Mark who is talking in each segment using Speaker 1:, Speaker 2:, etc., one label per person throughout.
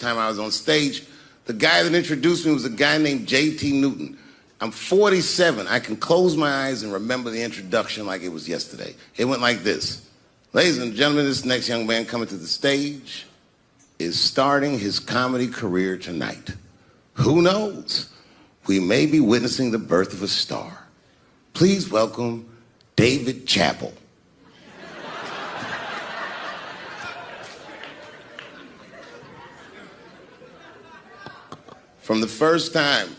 Speaker 1: time I was on stage, the guy that introduced me was a guy named J.T. Newton. I'm 47. I can close my eyes and remember the introduction like it was yesterday. It went like this. Ladies and gentlemen, this next young man coming to the stage is starting his comedy career tonight. Who knows? We may be witnessing the birth of a star. Please welcome David Chappelle. From the first time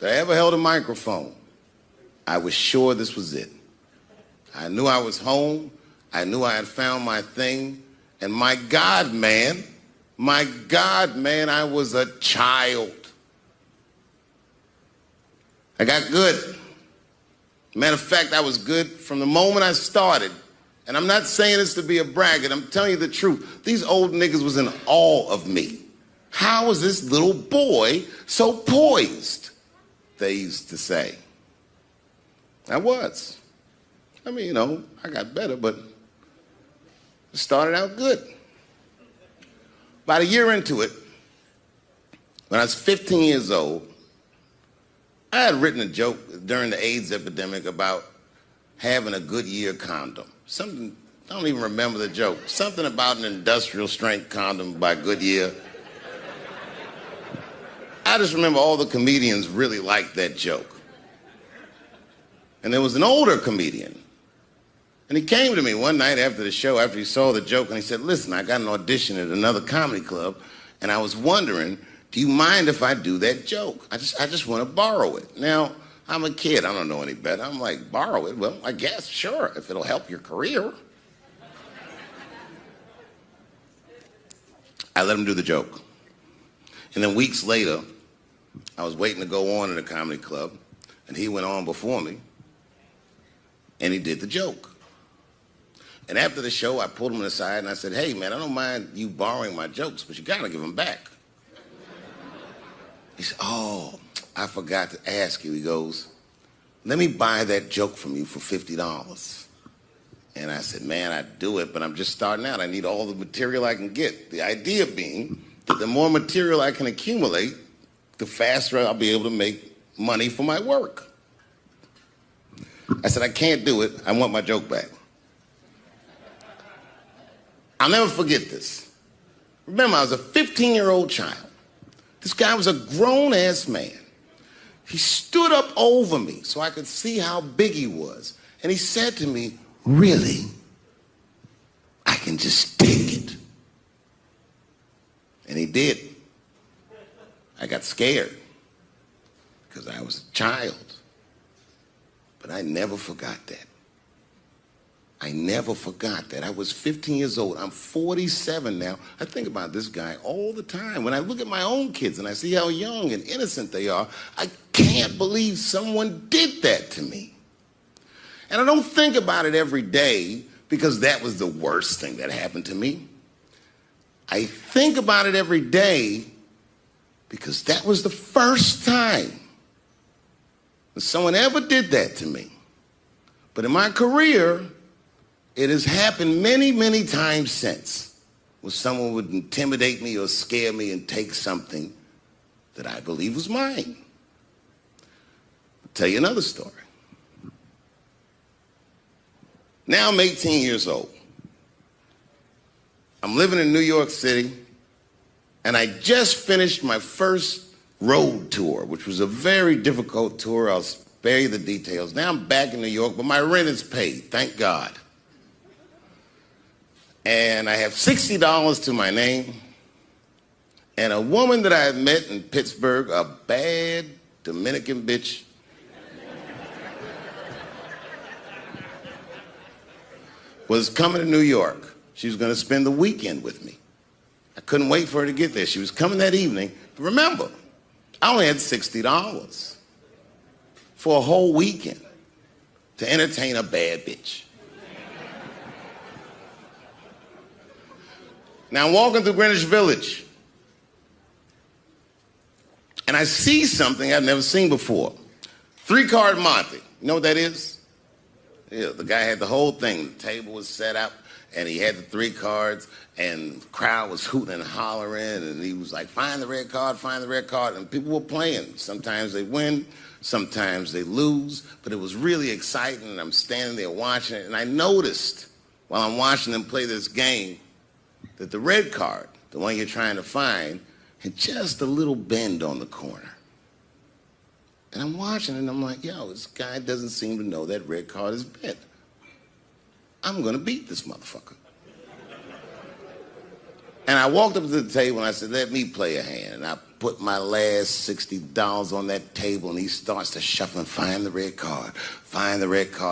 Speaker 1: that I ever held a microphone, I was sure this was it. I knew I was home. I knew I had found my thing. And my God, man, I was a child. I got good. Matter of fact, I was good from the moment I started. And I'm not saying this to be a braggart. I'm telling you the truth. These old niggas was in awe of me. How was this little boy so poised? They used to say. I was. I mean, you know, I got better, but it started out good. About a year into it, when I was 15 years old, I had written a joke during the AIDS epidemic about having a Goodyear condom. Something, I don't even remember the joke. Something about an industrial strength condom by Goodyear. I just remember all the comedians really liked that joke. And there was an older comedian. And he came to me one night after the show, after he saw the joke, and he said, listen, I got an audition at another comedy club, and I was wondering, do you mind if I do that joke? I just want to borrow it. Now, I'm a kid. I don't know any better. I'm like, borrow it? Well, I guess, sure, if it'll help your career. I let him do the joke. And then weeks later, I was waiting to go on in a comedy club, and he went on before me, and he did the joke. And after the show, I pulled him aside, and I said, hey, man, I don't mind you borrowing my jokes, but you got to give them back. He said, oh, I forgot to ask you. He goes, let me buy that joke from you for $50. And I said, man, I'd do it, but I'm just starting out. I need all the material I can get. The idea being that the more material I can accumulate, the faster I'll be able to make money for my work. I said, I can't do it. I want my joke back. I'll never forget this. Remember, I was a 15-year-old child. This guy was a grown-ass man. He stood up over me so I could see how big he was. And he said to me, really? I can just take it. And he did. I got scared because I was a child. But I never forgot that. I never forgot that. I was 15 years old. I'm 47 now. I think about this guy all the time. When I look at my own kids and I see how young and innocent they are, I can't believe someone did that to me. And I don't think about it every day because that was the worst thing that happened to me. I think about it every day because that was the first time that someone ever did that to me. But in my career, it has happened many, many times since, where someone would intimidate me or scare me and take something that I believe was mine. I'll tell you another story. Now I'm 18 years old. I'm living in New York City, and I just finished my first road tour, which was a very difficult tour. I'll spare you the details. Now I'm back in New York, but my rent is paid, thank God. And I have $60 to my name, and a woman that I had met in Pittsburgh, a bad Dominican bitch, was coming to New York. She was going to spend the weekend with me. I couldn't wait for her to get there. She was coming that evening. Remember, I only had $60 for a whole weekend to entertain a bad bitch. Now I'm walking through Greenwich Village, and I see something I've never seen before. 3-card Monte. You know what that is? Yeah, the guy had the whole thing. The table was set up, and he had the 3 cards, and the crowd was hooting and hollering, and he was like, find the red card, and people were playing. Sometimes they win, sometimes they lose, but it was really exciting, and I'm standing there watching it, and I noticed while I'm watching them play this game that the red card, the one you're trying to find, had just a little bend on the corner. And I'm watching and I'm like, yo, this guy doesn't seem to know that red card is bent. I'm gonna beat this motherfucker. And I walked up to the table and I said, let me play a hand. And I put my last $60 on that table and he starts to shuffle and find the red card.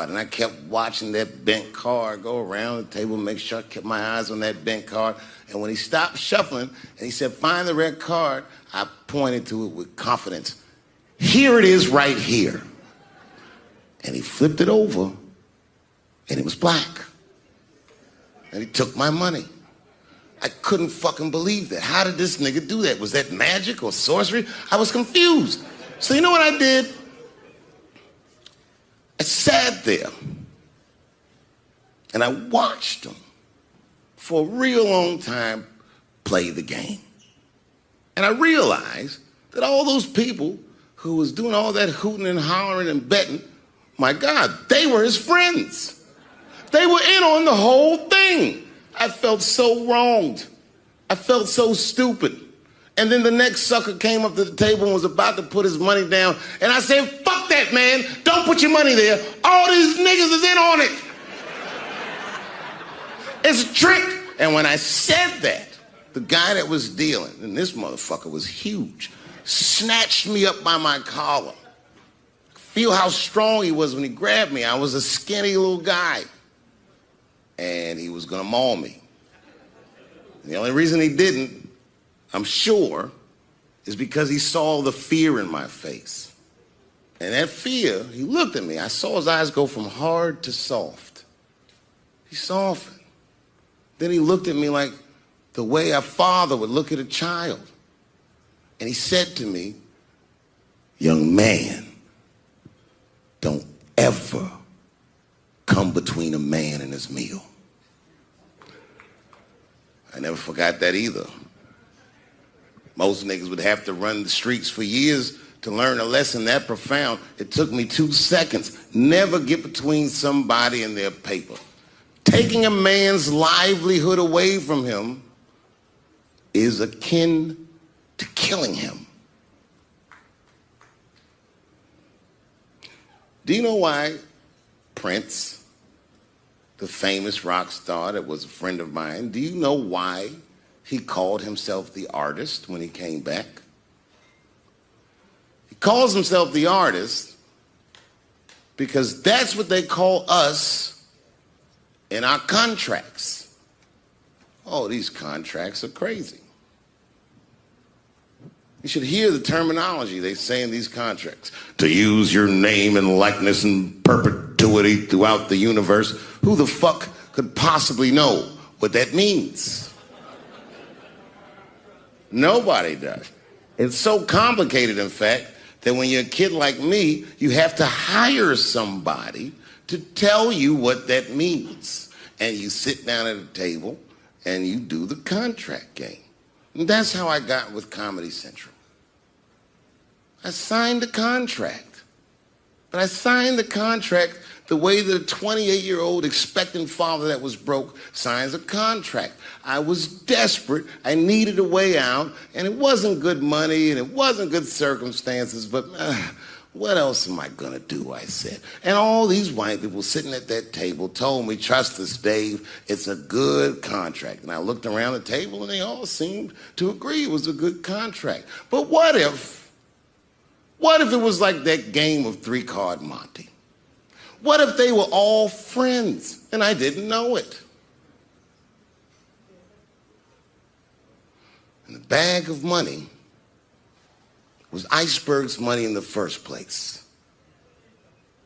Speaker 1: And I kept watching that bent card go around the table, make sure I kept my eyes on that bent card. And when he stopped shuffling and he said, find the red card, I pointed to it with confidence. Here it is right here. And he flipped it over and it was black. And he took my money. I couldn't fucking believe that. How did this nigga do that? Was that magic or sorcery? I was confused. So you know what I did? I sat there and I watched him for a real long time play the game. And I realized that all those people who was doing all that hooting and hollering and betting, my God, they were his friends. They were in on the whole thing. I felt so wronged. I felt so stupid. And then the next sucker came up to the table and was about to put his money down. And I said, fuck that, man. Don't put your money there. All these niggas is in on it. It's a trick. And when I said that, the guy that was dealing, and this motherfucker was huge, snatched me up by my collar. Feel how strong he was when he grabbed me. I was a skinny little guy. And he was gonna maul me. And the only reason he didn't, I'm sure, is because he saw the fear in my face. And that fear, he looked at me. I saw his eyes go from hard to soft. He softened. Then he looked at me like the way a father would look at a child. And he said to me, young man, don't ever come between a man and his meal. I never forgot that either. Most niggas would have to run the streets for years to learn a lesson that profound. It took me 2 seconds. Never get between somebody and their paper. Taking a man's livelihood away from him is akin to killing him. Do you know why Prince, the famous rock star that was a friend of mine, do you know why he called himself the artist when he came back? He calls himself the artist because that's what they call us in our contracts. Oh, these contracts are crazy. You should hear the terminology they say in these contracts. To use your name and likeness in perpetuity throughout the universe. Who the fuck could possibly know what that means? Nobody does. It's so complicated, in fact, that when you're a kid like me, you have to hire somebody to tell you what that means. And you sit down at a table and you do the contract game. And that's how I got with Comedy Central. I signed the contract. But I signed the contract the way that a 28-year-old expectant father that was broke signs a contract. I was desperate. I needed a way out. And it wasn't good money and it wasn't good circumstances. But what else am I going to do, I said. And all these white people sitting at that table told me, trust us, Dave, it's a good contract. And I looked around the table and they all seemed to agree it was a good contract. But what if it was like that game of 3-card Monte? What if they were all friends and I didn't know it? And the bag of money was Iceberg's money in the first place.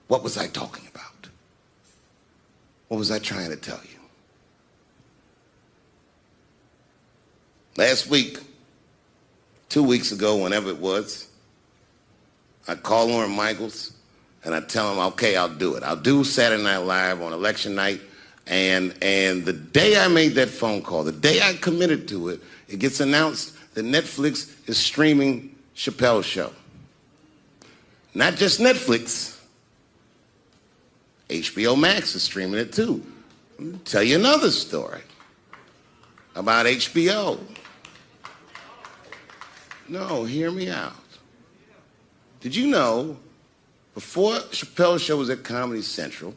Speaker 1: What was I talking about? What was I trying to tell you? Last week, 2 weeks ago, whenever it was, I call Lauren Michaels and I tell him, okay, I'll do it. I'll do Saturday Night Live on election night. And the day I made that phone call, the day I committed to it, it gets announced that Netflix is streaming Chappelle's show. Not just Netflix, HBO Max is streaming it too. I'll tell you another story about HBO. No, hear me out. Did you know, before Chappelle's show was at Comedy Central,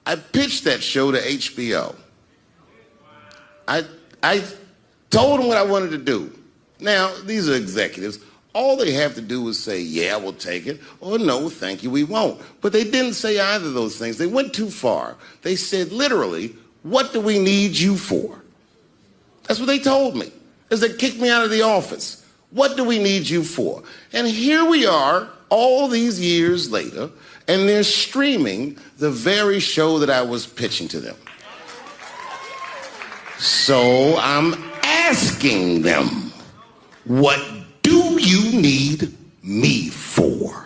Speaker 1: I pitched that show to HBO. I told them what I wanted to do. Now, these are executives. All they have to do is say, yeah, we'll take it, or no, thank you, we won't. But they didn't say either of those things. They went too far. They said, literally, what do we need you for? That's what they told me, as they kicked me out of the office. What do we need you for? And here we are, all these years later, and they're streaming the very show that I was pitching to them. So I'm asking them, what do you need me for?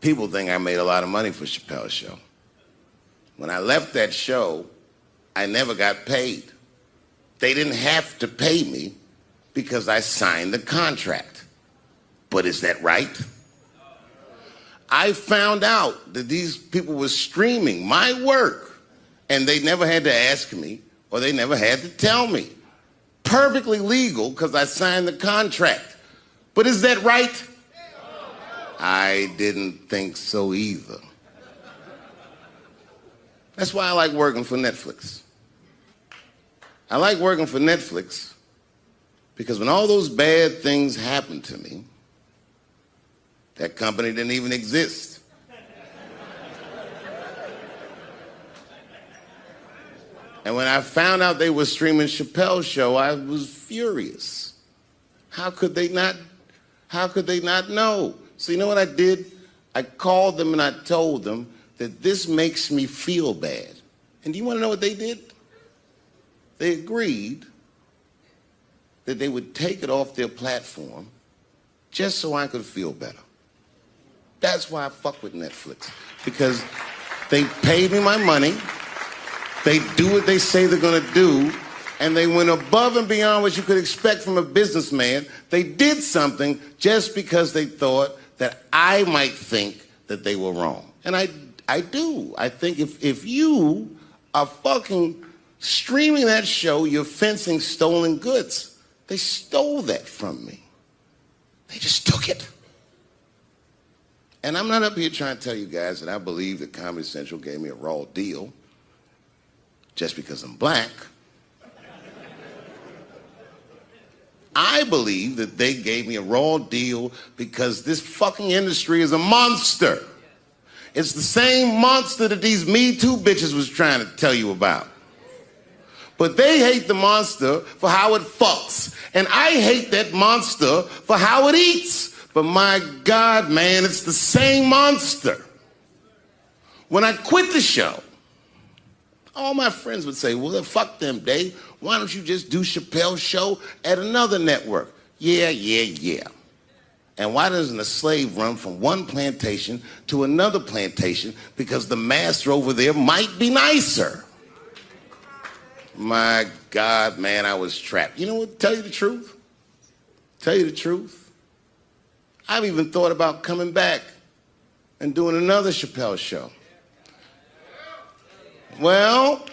Speaker 1: People think I made a lot of money for Chappelle's show. When I left that show, I never got paid. They didn't have to pay me because I signed the contract. But is that right? I found out that these people were streaming my work and they never had to ask me or they never had to tell me. Perfectly legal because I signed the contract. But is that right? I didn't think so either. That's why I like working for Netflix. I like working for Netflix because when all those bad things happened to me, that company didn't even exist. And when I found out they were streaming Chappelle's show, I was furious. How could they not know? So you know what I did? I called them and I told them that this makes me feel bad. And do you want to know what they did? They agreed that they would take it off their platform just so I could feel better. That's why I fuck with Netflix. Because they paid me my money, they do what they say they're gonna do, and they went above and beyond what you could expect from a businessman. They did something just because they thought that I might think that they were wrong. And I do. I think if you are fucking streaming that show, you're fencing stolen goods. They stole that from me. They just took it. And I'm not up here trying to tell you guys that I believe that Comedy Central gave me a raw deal just because I'm black. I believe that they gave me a raw deal because this fucking industry is a monster. It's the same monster that these Me Too bitches was trying to tell you about. But they hate the monster for how it fucks. And I hate that monster for how it eats. But my God, man, it's the same monster. When I quit the show, all my friends would say, well, fuck them, Dave. Why don't you just do Chappelle's show at another network? Yeah. And why doesn't a slave run from one plantation to another plantation because the master over there might be nicer? My God, man, I was trapped. You know what? Tell you the truth. I've even thought about coming back and doing another Chappelle show. Well,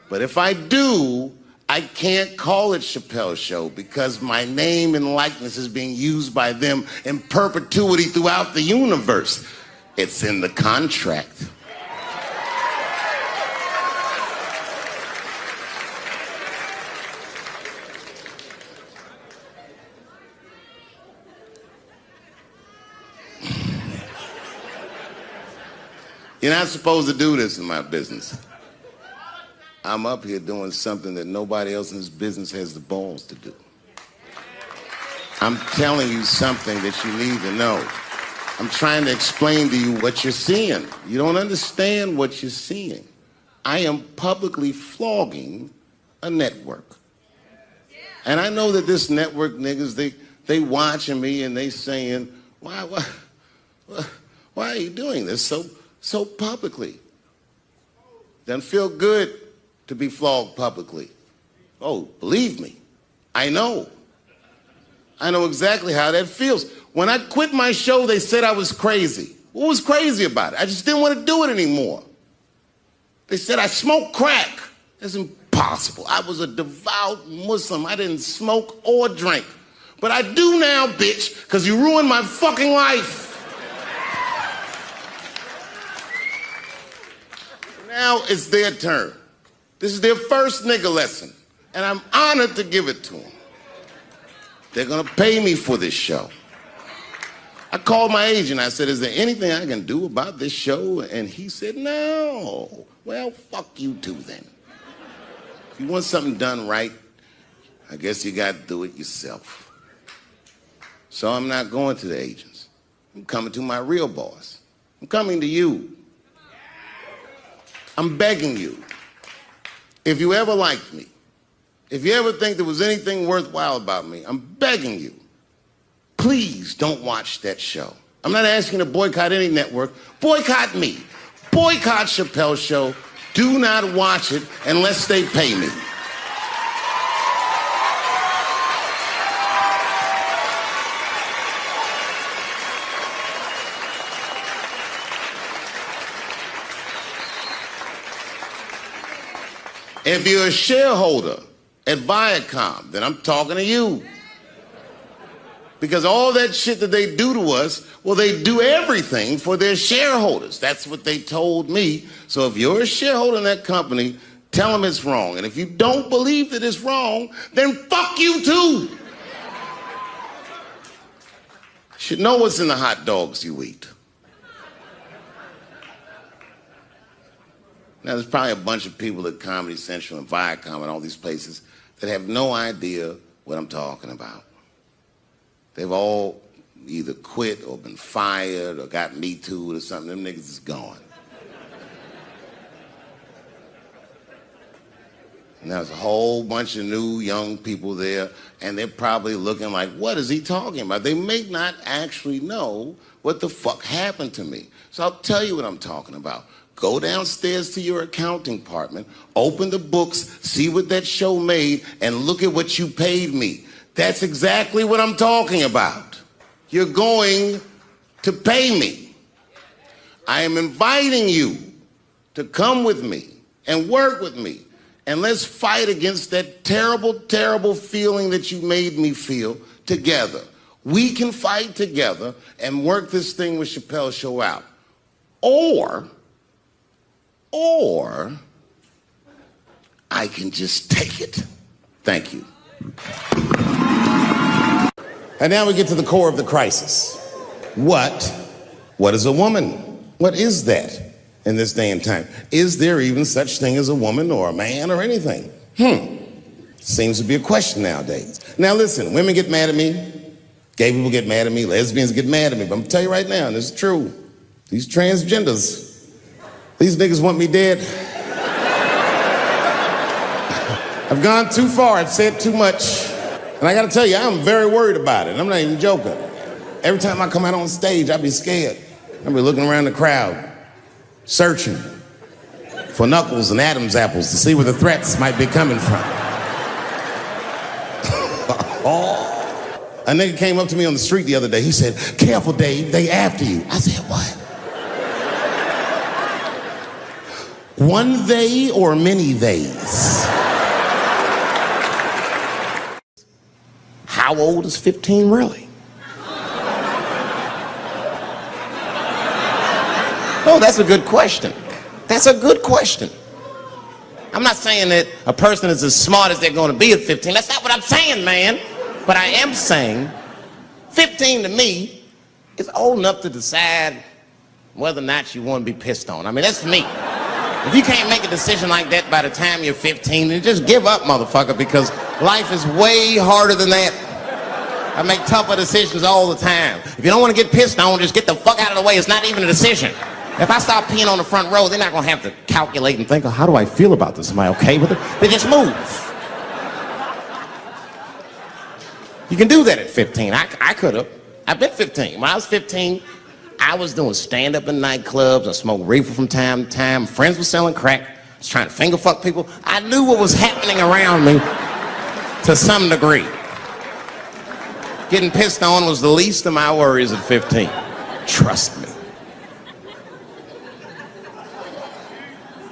Speaker 1: but if I do, I can't call it Chappelle's show because my name and likeness is being used by them in perpetuity throughout the universe. It's in the contract. You're not supposed to do this in my business. I'm up here doing something that nobody else in this business has the balls to do. I'm telling you something that you need to know. I'm trying to explain to you what you're seeing. You don't understand what you're seeing. I am publicly flogging a network. And I know that this network niggas, they watching me and they saying, why are you doing this so publicly? Doesn't feel good to be flogged publicly. Oh, believe me, I know. I know exactly how that feels. When I quit my show, they said I was crazy. What was crazy about it? I just didn't want to do it anymore. They said I smoked crack. That's impossible. I was a devout Muslim. I didn't smoke or drink. But I do now, bitch, because you ruined my fucking life. Now it's their turn. This is their first nigga lesson, and I'm honored to give it to them. They're gonna pay me for this show. I called my agent. I said, is there anything I can do about this show? And he said, no. Well, fuck you too then. If you want something done right, I guess you got to do it yourself. So I'm not going to the agents. I'm coming to my real boss. I'm coming to you. I'm begging you. If you ever liked me, if you ever think there was anything worthwhile about me, I'm begging you. Please don't watch that show. I'm not asking you to boycott any network. Boycott me. Boycott Chappelle's show. Do not watch it unless they pay me. If you're a shareholder at Viacom, then I'm talking to you. Because all that shit that they do to us, well, they do everything for their shareholders. That's what they told me. So if you're a shareholder in that company, tell them it's wrong. And if you don't believe that it's wrong, then fuck you too. You should know what's in the hot dogs you eat. Now, there's probably a bunch of people at Comedy Central and Viacom and all these places that have no idea what I'm talking about. They've all either quit or been fired or got Me Too'd or something. Them niggas is gone. And there's a whole bunch of new young people there, and they're probably looking like, what is he talking about? They may not actually know what the fuck happened to me. So I'll tell you what I'm talking about. Go downstairs to your accounting department, open the books, see what that show made, and look at what you paid me. That's exactly what I'm talking about. You're going to pay me. I am inviting you to come with me and work with me. And let's fight against that terrible, terrible feeling that you made me feel together. We can fight together and work this thing with Chappelle's show out. Or I can just take it. Thank you. And now we get to the core of the crisis. What is a woman? What is that in this day and time? Is there even such thing as a woman or a man or anything? Seems to be a question nowadays. Now listen, women get mad at me, gay people get mad at me, lesbians get mad at me, but I'm gonna tell you right now, and this is true, these transgenders, these niggas want me dead. I've gone too far, I've said too much. And I gotta tell you, I'm very worried about it. I'm not even joking. Every time I come out on stage, I be scared. I be looking around the crowd, searching for knuckles and Adam's apples to see where the threats might be coming from. A nigga came up to me on the street the other day. He said, "Careful, Dave, they after you." I said, "What? One they or many theys?" How old is 15 really? Oh, that's a good question. That's a good question. I'm not saying that a person is as smart as they're going to be at 15. That's not what I'm saying, man. But I am saying 15 to me is old enough to decide whether or not you want to be pissed on. I mean, that's me. If you can't make a decision like that by the time you're 15, then just give up, motherfucker, because life is way harder than that. I make tougher decisions all the time. If you don't want to get pissed on, just get the fuck out of the way. It's not even a decision. If I start peeing on the front row, they're not going to have to calculate and think, oh, how do I feel about this? Am I okay with it? They just move. You can do that at 15. I could have. I've been 15. When I was 15, I was doing stand-up in nightclubs. I smoked reefer from time to time. Friends were selling crack. I was trying to finger fuck people. I knew what was happening around me to some degree. Getting pissed on was the least of my worries at 15. Trust me.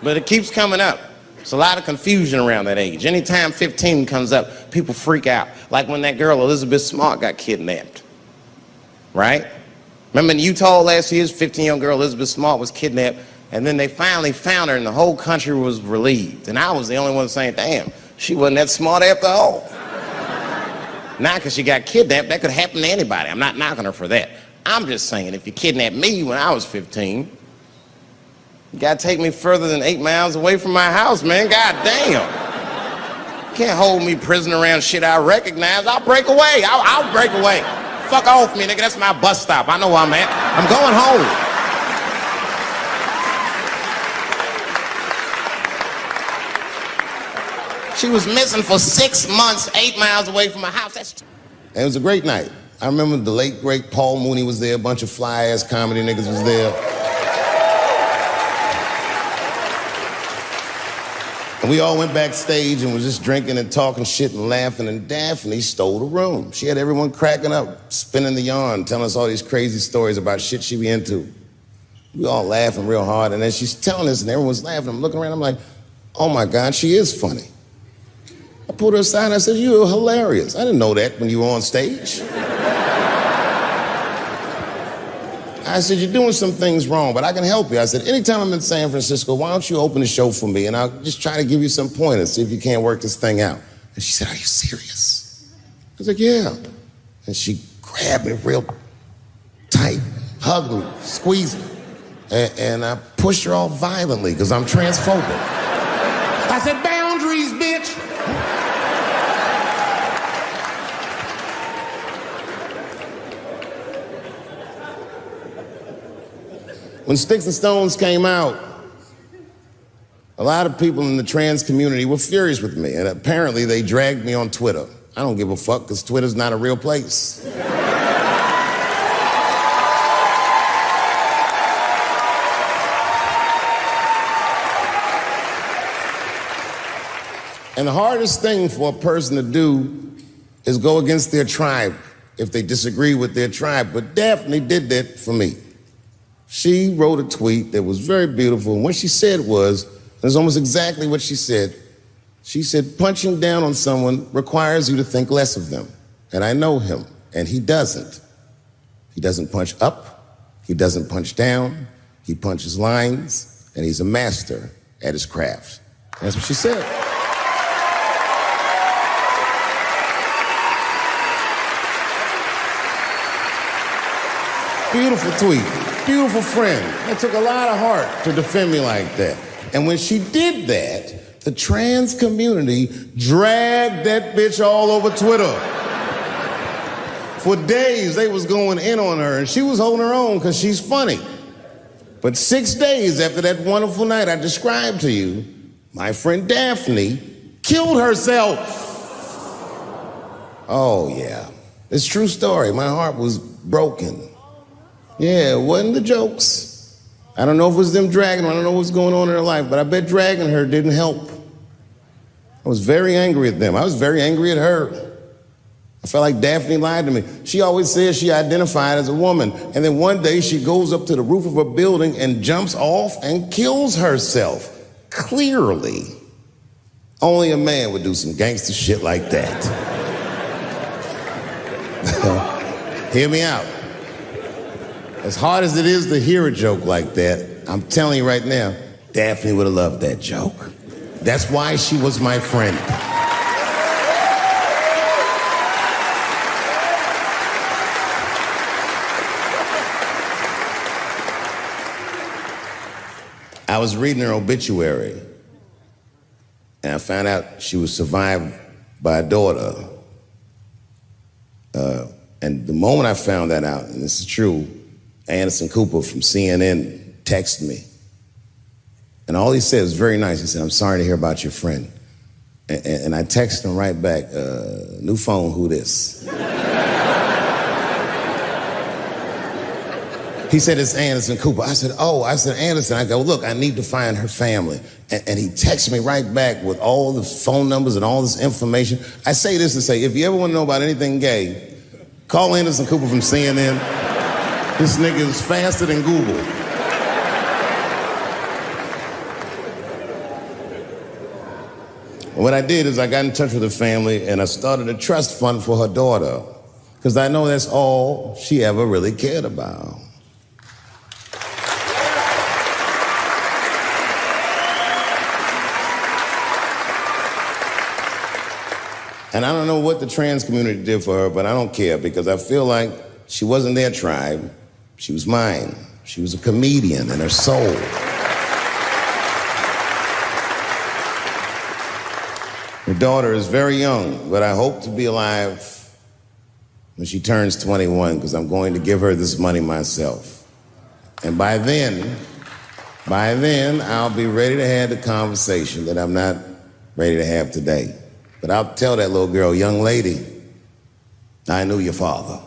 Speaker 1: But it keeps coming up. There's a lot of confusion around that age. Anytime 15 comes up, people freak out. Like when that girl, Elizabeth Smart, got kidnapped. Right? Remember in Utah last year, 15-year-old girl Elizabeth Smart was kidnapped, and then they finally found her, and the whole country was relieved. And I was the only one saying, damn, she wasn't that smart after all. Not because she got kidnapped. That could happen to anybody. I'm not knocking her for that. I'm just saying, if you kidnapped me when I was 15, you gotta take me further than 8 miles away from my house, man. God damn. You can't hold me prisoner around shit I recognize. I'll break away. I'll break away. Fuck off me, nigga. That's my bus stop. I know where I'm at. I'm going home. She was missing for 6 months, 8 miles away from my house. It was a great night. I remember the late, great Paul Mooney was there. A bunch of fly-ass comedy niggas was there. And we all went backstage and was just drinking and talking shit and laughing, and Daphne stole the room. She had everyone cracking up, spinning the yarn, telling us all these crazy stories about shit she be into. We all laughing real hard, and then she's telling us, and everyone's laughing. I'm looking around, I'm like, oh my God, she is funny. I pulled her aside and I said, you're hilarious. I didn't know that when you were on stage. I said, you're doing some things wrong, but I can help you. I said, anytime I'm in San Francisco, why don't you open the show for me, and I'll just try to give you some pointers, see if you can't work this thing out. And she said, are you serious? I was like, yeah. And she grabbed me real tight, hugged me, squeezed me, and I pushed her all violently because I'm transphobic. I said, boundaries, bitch. When Sticks and Stones came out, a lot of people in the trans community were furious with me, and apparently they dragged me on Twitter. I don't give a fuck, because Twitter's not a real place. And the hardest thing for a person to do is go against their tribe if they disagree with their tribe. But Daphne did that for me. She wrote a tweet that was very beautiful, and what she said was, it was almost exactly what she said. She said, punching down on someone requires you to think less of them. And I know him, and he doesn't. He doesn't punch up, he doesn't punch down, he punches lines, and he's a master at his craft. That's what she said. Beautiful tweet. Beautiful friend. It took a lot of heart to defend me like that. And when she did that, the trans community dragged that bitch all over Twitter. For days, they was going in on her, and she was holding her own because she's funny. But 6 days after that wonderful night I described to you, my friend Daphne killed herself. Oh, yeah. It's a true story. My heart was broken. Yeah, it wasn't the jokes. I don't know if it was them dragging her. I don't know what's going on in her life, but I bet dragging her didn't help. I was very angry at them. I was very angry at her. I felt like Daphne lied to me. She always says she identified as a woman, and then one day she goes up to the roof of a building and jumps off and kills herself. Clearly, only a man would do some gangster shit like that. Hear me out. As hard as it is to hear a joke like that, I'm telling you right now, Daphne would have loved that joke. That's why she was my friend. I was reading her obituary, and I found out she was survived by a daughter. And the moment I found that out, and this is true, Anderson Cooper from CNN texted me. And all he said was very nice. He said, I'm sorry to hear about your friend. And I texted him right back, new phone, who this? He said, it's Anderson Cooper. I said, oh. I said, Anderson. I go, look, I need to find her family. And he texted me right back with all the phone numbers and all this information. I say this to say, if you ever want to know about anything gay, call Anderson Cooper from CNN. This nigga is faster than Google. What I did is I got in touch with the family and I started a trust fund for her daughter, because I know that's all she ever really cared about. And I don't know what the trans community did for her, but I don't care, because I feel like she wasn't their tribe, she was mine. She was a comedian in her soul. Her daughter is very young, but I hope to be alive when she turns 21, because I'm going to give her this money myself. And by then, I'll be ready to have the conversation that I'm not ready to have today. But I'll tell that little girl, young lady, I knew your father.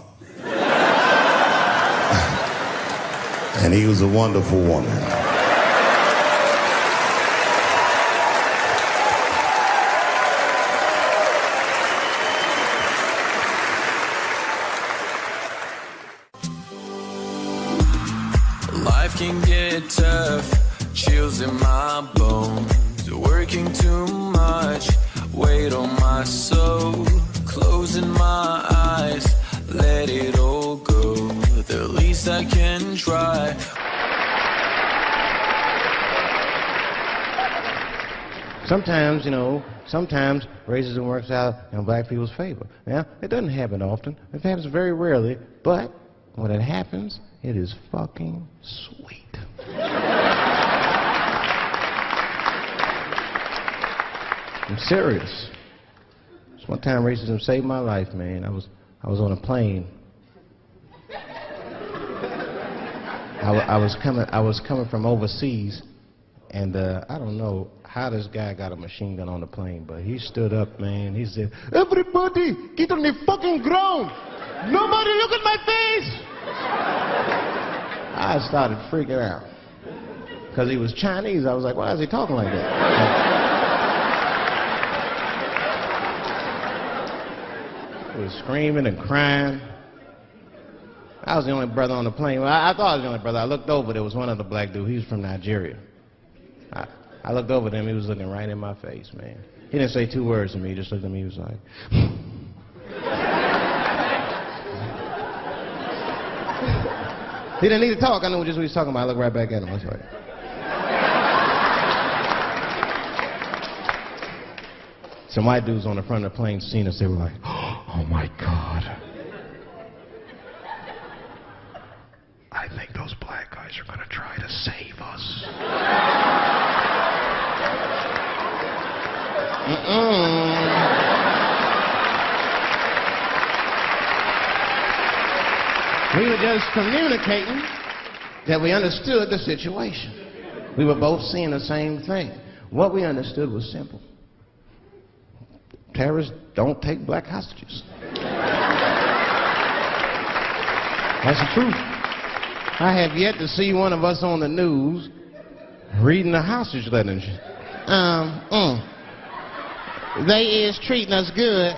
Speaker 1: And he was a wonderful woman.
Speaker 2: Life can get tough, chills in my bones, working too much, weight on my soul, closing my eyes, let it all go, the least I can try.
Speaker 3: Sometimes, sometimes racism works out in black people's favor. Now, it doesn't happen often. It happens very rarely, but when it happens, it is fucking sweet. I'm serious. This one time racism saved my life, man. I was on a plane. I was coming from overseas, and I don't know how this guy got a machine gun on the plane, but he stood up, man. He said, "Everybody, get on the fucking ground! Nobody look at my face!" I started freaking out. Because he was Chinese, I was like, why is he talking like that? He was screaming and crying. I was the only brother on the plane. Well, I thought I was the only brother. I looked over, there was one other black dude. He was from Nigeria. I looked over at him, he was looking right in my face, man. He didn't say two words to me, he just looked at me, he was like... He didn't need to talk, I knew just what he was talking about. I looked right back at him, that's right. Some white dudes on the front of the plane seen us, they were like, oh my God. I think those black guys are gonna try to save us. We were just communicating that we understood the situation. We were both seeing the same thing. What we understood was simple. Terrorists don't take black hostages. That's the truth. I have yet to see one of us on the news reading a hostage letter. They is treating us good.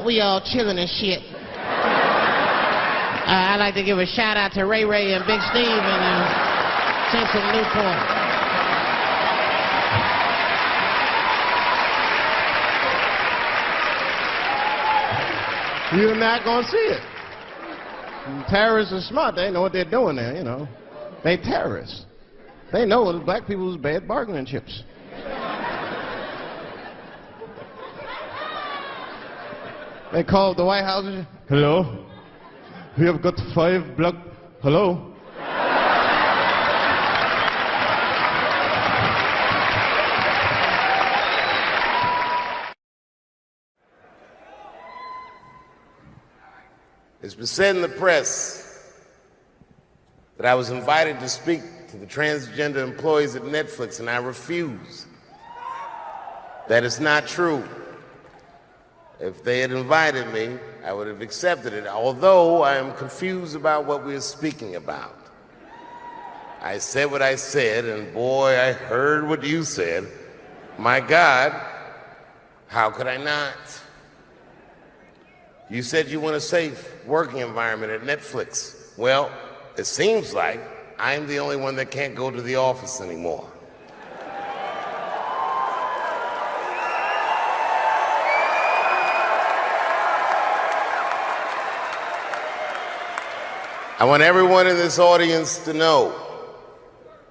Speaker 3: We all chilling and shit. I'd like to give a shout out to Ray Ray and Big Steve and Central Newport. You're not going to see it. Terrorists are smart. They know what they're doing there, They terrorists. They know that black people is bad bargaining chips. They called the White House. Hello? We have got 5 black... Hello?
Speaker 1: It's been said in the press that I was invited to speak to the transgender employees at Netflix, and I refuse. That is not true. If they had invited me, I would have accepted it, although I am confused about what we are speaking about. I said what I said, and boy, I heard what you said. My God, how could I not? You said you want a safe working environment at Netflix. Well, it seems like I'm the only one that can't go to the office anymore. I want everyone in this audience to know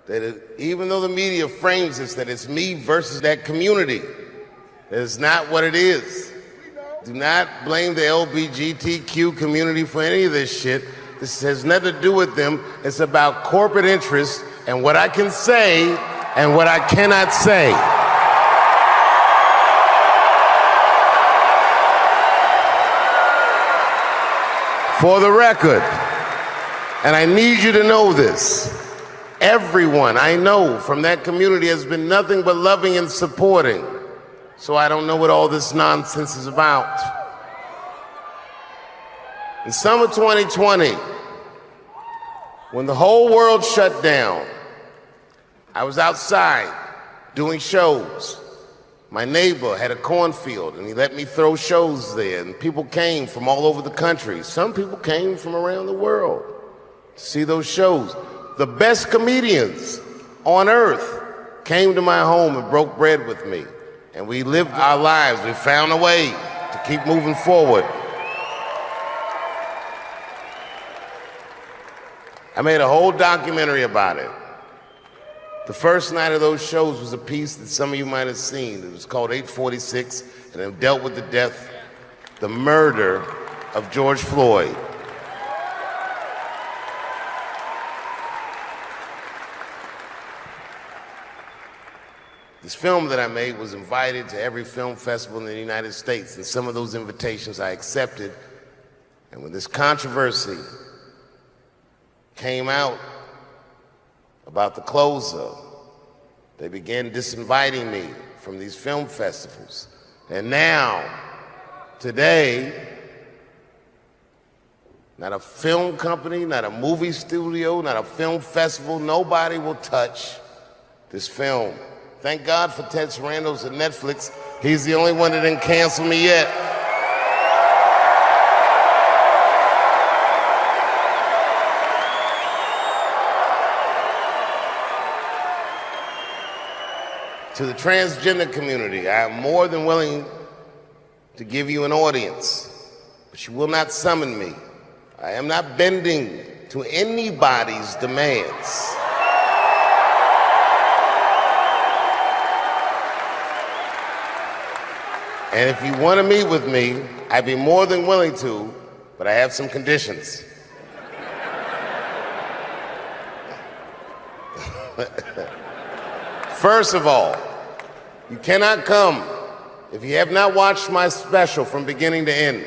Speaker 1: that even though the media frames this, that it's me versus that community, that is not what it is. Do not blame the LGBTQ community for any of this shit. This has nothing to do with them. It's about corporate interests and what I can say and what I cannot say. For the record, and I need you to know this, everyone I know from that community has been nothing but loving and supporting. So I don't know what all this nonsense is about. In summer 2020, when the whole world shut down, I was outside doing shows. My neighbor had a cornfield, and he let me throw shows there, and people came from all over the country. Some people came from around the world to see those shows. The best comedians on earth came to my home and broke bread with me. And we lived our lives. We found a way to keep moving forward. I made a whole documentary about it. The first night of those shows was a piece that some of you might have seen. It was called 846, and it dealt with the death, the murder of George Floyd. This film that I made was invited to every film festival in the United States, and some of those invitations I accepted. And when this controversy came out about the closer, they began disinviting me from these film festivals. And now, today, not a film company, not a movie studio, not a film festival, nobody will touch this film. Thank God for Ted Sarandos at Netflix. He's the only one that didn't cancel me yet. To the transgender community, I am more than willing to give you an audience, but you will not summon me. I am not bending to anybody's demands. And if you want to meet with me, I'd be more than willing to, but I have some conditions. First of all, you cannot come if you have not watched my special from beginning to end.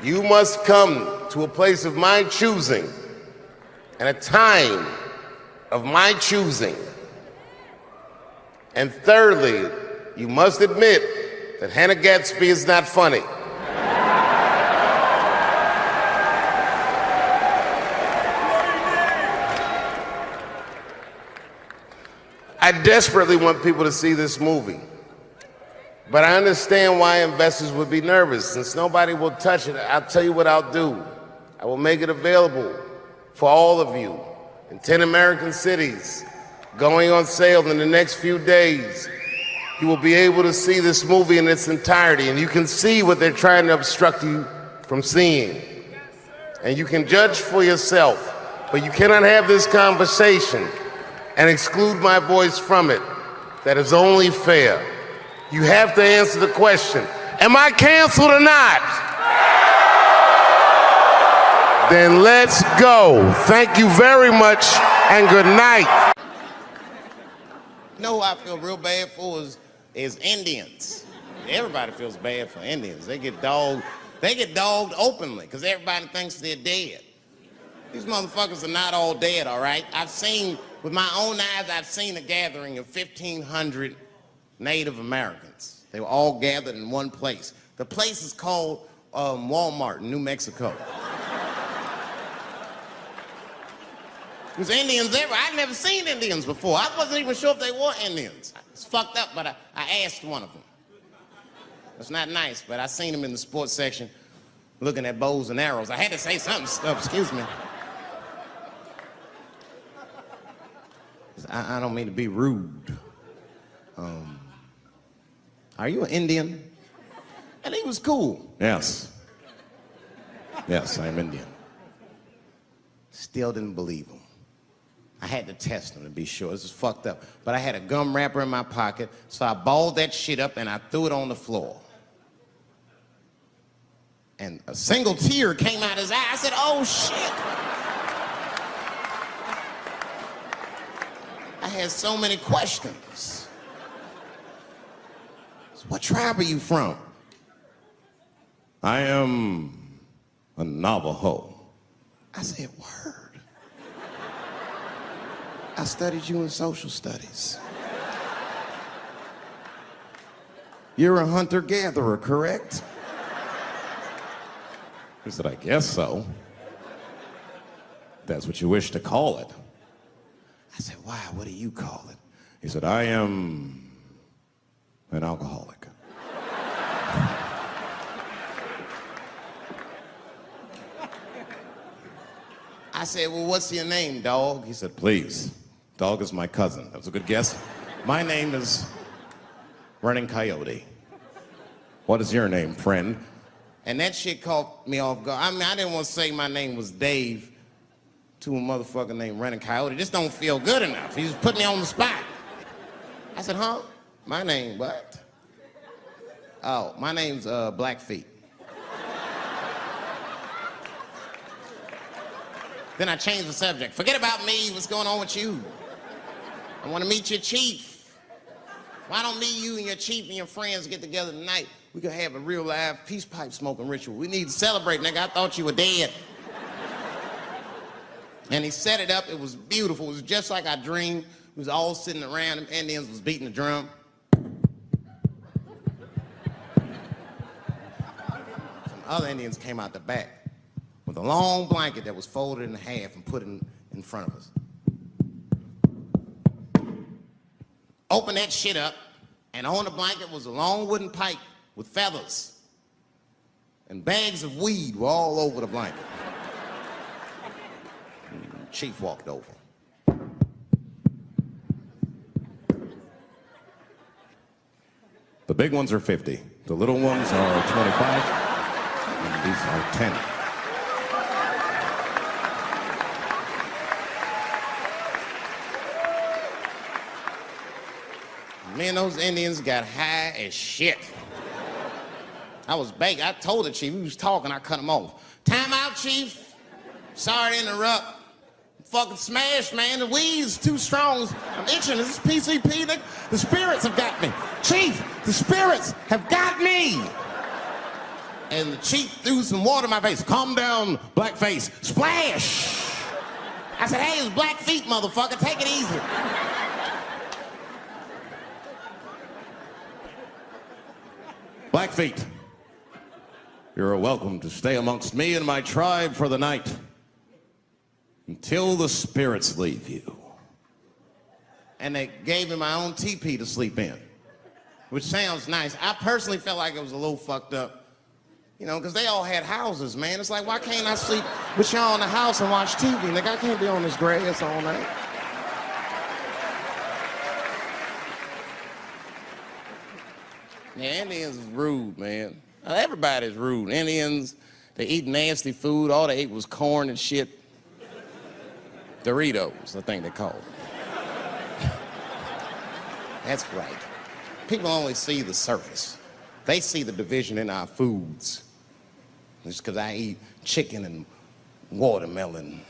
Speaker 1: You must come to a place of my choosing and a time of my choosing. And thirdly, you must admit that Hannah Gadsby is not funny. I desperately want people to see this movie, but I understand why investors would be nervous. Since nobody will touch it, I'll tell you what I'll do. I will make it available for all of you in 10 American cities, going on sale in the next few days. You will be able to see this movie in its entirety, and you can see what they're trying to obstruct you from seeing. And you can judge for yourself, but you cannot have this conversation and exclude my voice from it. That is only fair. You have to answer the question, am I canceled or not? Then let's go. Thank you very much, and good night.
Speaker 4: You know who I feel real bad for is Indians. Everybody feels bad for Indians. They get dogged openly because everybody thinks they're dead. These motherfuckers are not all dead, all right? I've seen With my own eyes, I've seen a gathering of 1,500 Native Americans. They were all gathered in one place. The place is called Walmart in New Mexico. There's Indians everywhere. I'd never seen Indians before. I wasn't even sure if they were Indians. It's fucked up, but I asked one of them. It's not nice, but I seen him in the sports section looking at bows and arrows. I had to say something, excuse me. I don't mean to be rude. Are you an Indian? And he was cool. Yes. Yes, I'm Indian. Still didn't believe him. I had to test him to be sure. This is fucked up. But I had a gum wrapper in my pocket, so I balled that shit up and I threw it on the floor. And a single tear came out his eye. I said, oh, shit. I had so many questions. So what tribe are you from? I am a Navajo. I said, word. I studied you in social studies. You're a hunter-gatherer, correct? He said, I guess so. That's what you wish to call it. I said, why? What do you call it? He said, I am an alcoholic. I said, well, what's your name, dog? He said, please. Dog is my cousin. That was a good guess. My name is Running Coyote. What is your name, friend? And that shit caught me off guard. I mean, I didn't want to say my name was Dave to a motherfucker named Running Coyote. This don't feel good enough. He just put me on the spot. I said, huh? My name, what? Oh, my name's Blackfeet. Then I changed the subject. Forget about me. What's going on with you? I want to meet your chief. Why don't me, you, and your chief and your friends get together tonight? We could have a real live peace pipe smoking ritual. We need to celebrate, nigga. I thought you were dead. And he set it up. It was beautiful. It was just like I dreamed. We was all sitting around. Them Indians was beating the drum. Some other Indians came out the back with a long blanket that was folded in half and put in front of us. Open that shit up, and on the blanket was a long wooden pipe with feathers. And bags of weed were all over the blanket. And Chief walked over. The big ones are 50. The little ones are 25. And these are 10. Me and those Indians got high as shit. I was baked. I told the chief, he was talking, I cut him off. Time out, chief. Sorry to interrupt. Fucking smashed, man. The weed's too strong. I'm itching. This is PCP. The spirits have got me. Chief, the spirits have got me. And the chief threw some water in my face. Calm down, blackface. Splash. I said, hey, it's Blackfeet, motherfucker. Take it easy. Blackfeet, you're welcome to stay amongst me and my tribe for the night until the spirits leave you. And they gave me my own teepee to sleep in, which sounds nice. I personally felt like it was a little fucked up, you know, because they all had houses, man. It's like, why can't I sleep with y'all in the house and watch TV? Like, I can't be on this grass all night. Yeah, Indians is rude, man. Everybody's rude. Indians, they eat nasty food. All they ate was corn and shit. Doritos, I think they call it. That's right. People only see the surface. They see the division in our foods. Just because I eat chicken and watermelon.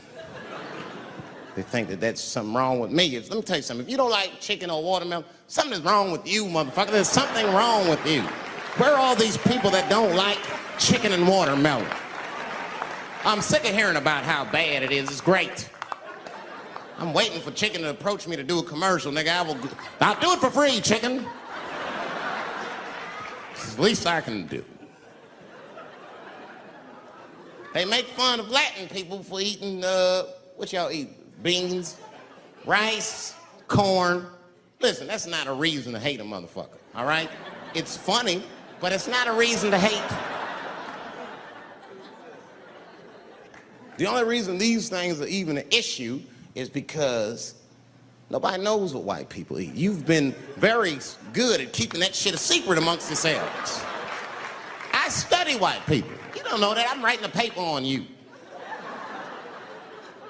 Speaker 4: They think that that's something wrong with me. Let me tell you something. If you don't like chicken or watermelon, something's wrong with you, motherfucker. There's something wrong with you. Where are all these people that don't like chicken and watermelon? I'm sick of hearing about how bad it is. It's great. I'm waiting for Chicken to approach me to do a commercial, nigga. I'll do it for free, Chicken. It's the least I can do. They make fun of Latin people for eating, what y'all eat? Beans, rice, corn. Listen, that's not a reason to hate a motherfucker, all right? It's funny, but it's not a reason to hate. The only reason these things are even an issue is because nobody knows what white people eat. You've been very good at keeping that shit a secret amongst yourselves. I study white people. You don't know that. I'm writing a paper on you.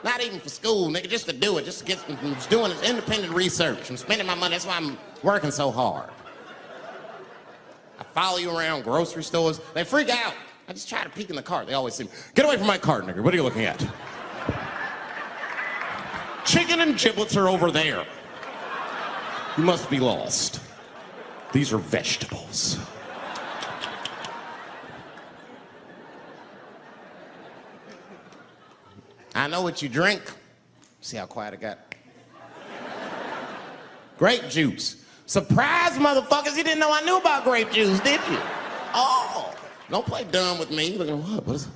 Speaker 4: Not even for school, nigga, just to do it, just to get, I'm just doing this independent research. I'm spending my money, that's why I'm working so hard. I follow you around grocery stores. They freak out. I just try to peek in the cart. They always say, get away from my cart, nigga. What are you looking at? Chicken and giblets are over there. You must be lost. These are vegetables. I know what you drink. See how quiet I got? Grape juice. Surprise, motherfuckers, you didn't know I knew about grape juice, did you? Oh, don't play dumb with me. Looking at what is it?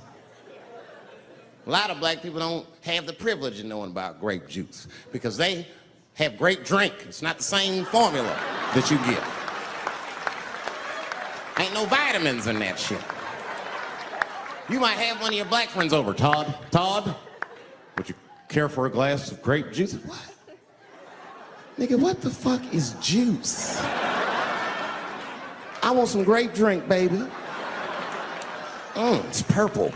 Speaker 4: A lot of black people don't have the privilege of knowing about grape juice because they have grape drink. It's not the same formula that you get. Ain't no vitamins in that shit. You might have one of your black friends over. Todd, would you care for a glass of grape juice? What? Nigga, what the fuck is juice? I want some grape drink, baby. It's purple.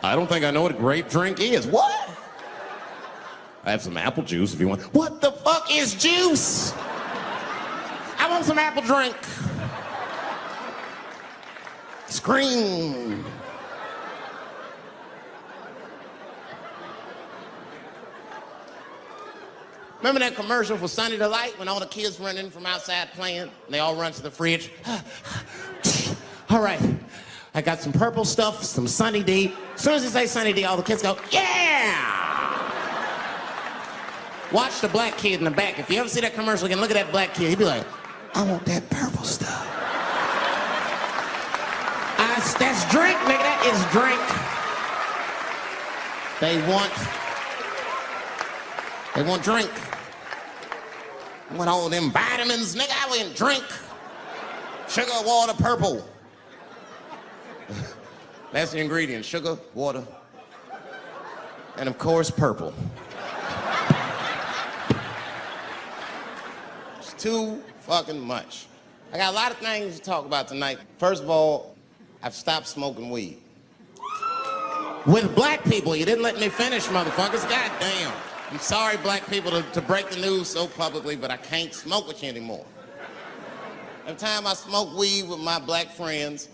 Speaker 4: I don't think I know what a grape drink is. What? I have some apple juice if you want. What the fuck is juice? I want some apple drink. Scream. Remember that commercial for Sunny Delight when all the kids run in from outside playing and they all run to the fridge? All right, I got some purple stuff, some Sunny D. As soon as you say Sunny D, all the kids go, yeah! Watch the black kid in the back. If you ever see that commercial again, look at that black kid. He'd be like, I want that purple stuff. That's drink, nigga, that is drink. They want drink. I want all them vitamins, nigga, I went drink. Sugar, water, purple. That's the ingredient, sugar, water, and of course, purple. It's too fucking much. I got a lot of things to talk about tonight. First of all, I've stopped smoking weed. With black people, you didn't let me finish, motherfuckers. God damn. I'm sorry, black people, to break the news so publicly, but I can't smoke with you anymore. Every time I smoke weed with my black friends,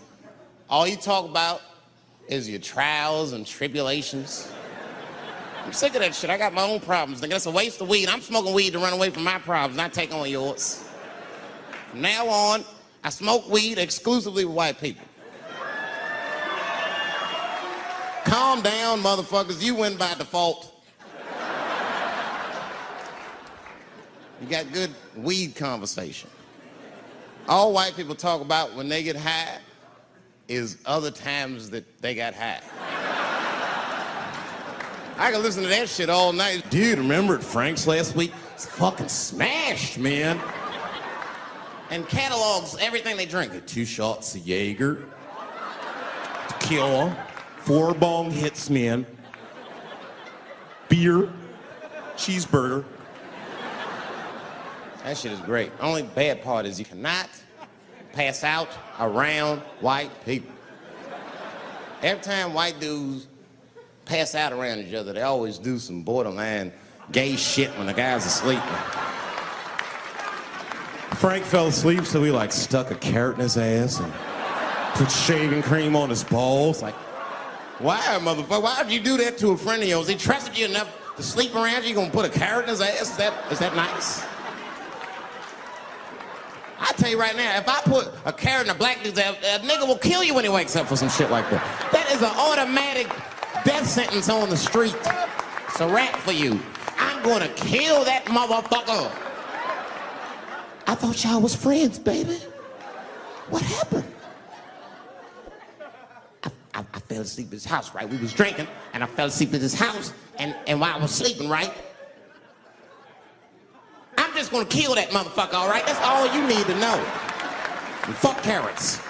Speaker 4: all you talk about is your trials and tribulations. I'm sick of that shit. I got my own problems. Nigga, that's a waste of weed. I'm smoking weed to run away from my problems, not take on yours. From now on, I smoke weed exclusively with white people. Calm down, motherfuckers. You win by default. You got good weed conversation. All white people talk about when they get high is other times that they got high. I can listen to that shit all night. Dude, remember at Frank's last week? It's fucking smashed, man. And catalogs everything they drink. 2 shots of Jaeger, tequila, 4 bong hits, man, beer, cheeseburger. That shit is great. Only bad part is you cannot pass out around white people. Every time white dudes pass out around each other, they always do some borderline gay shit when the guy's asleep. Frank fell asleep, so he like stuck a carrot in his ass and put shaving cream on his balls. Like, why, motherfucker? Why would you do that to a friend of yours? He trusted you enough to sleep around you. You gonna put a carrot in his ass? Is that nice? I tell you right now, if I put a carrot in a black dude's ass, a nigga will kill you when he wakes up for some shit like that. That is an automatic death sentence on the street. It's a rap for you. I'm gonna kill that motherfucker. I thought y'all was friends, baby. What happened? I fell asleep at his house, right? We was drinking, and I fell asleep at his house, and while I was sleeping, right? I'm just gonna kill that motherfucker, all right? That's all you need to know. And fuck carrots.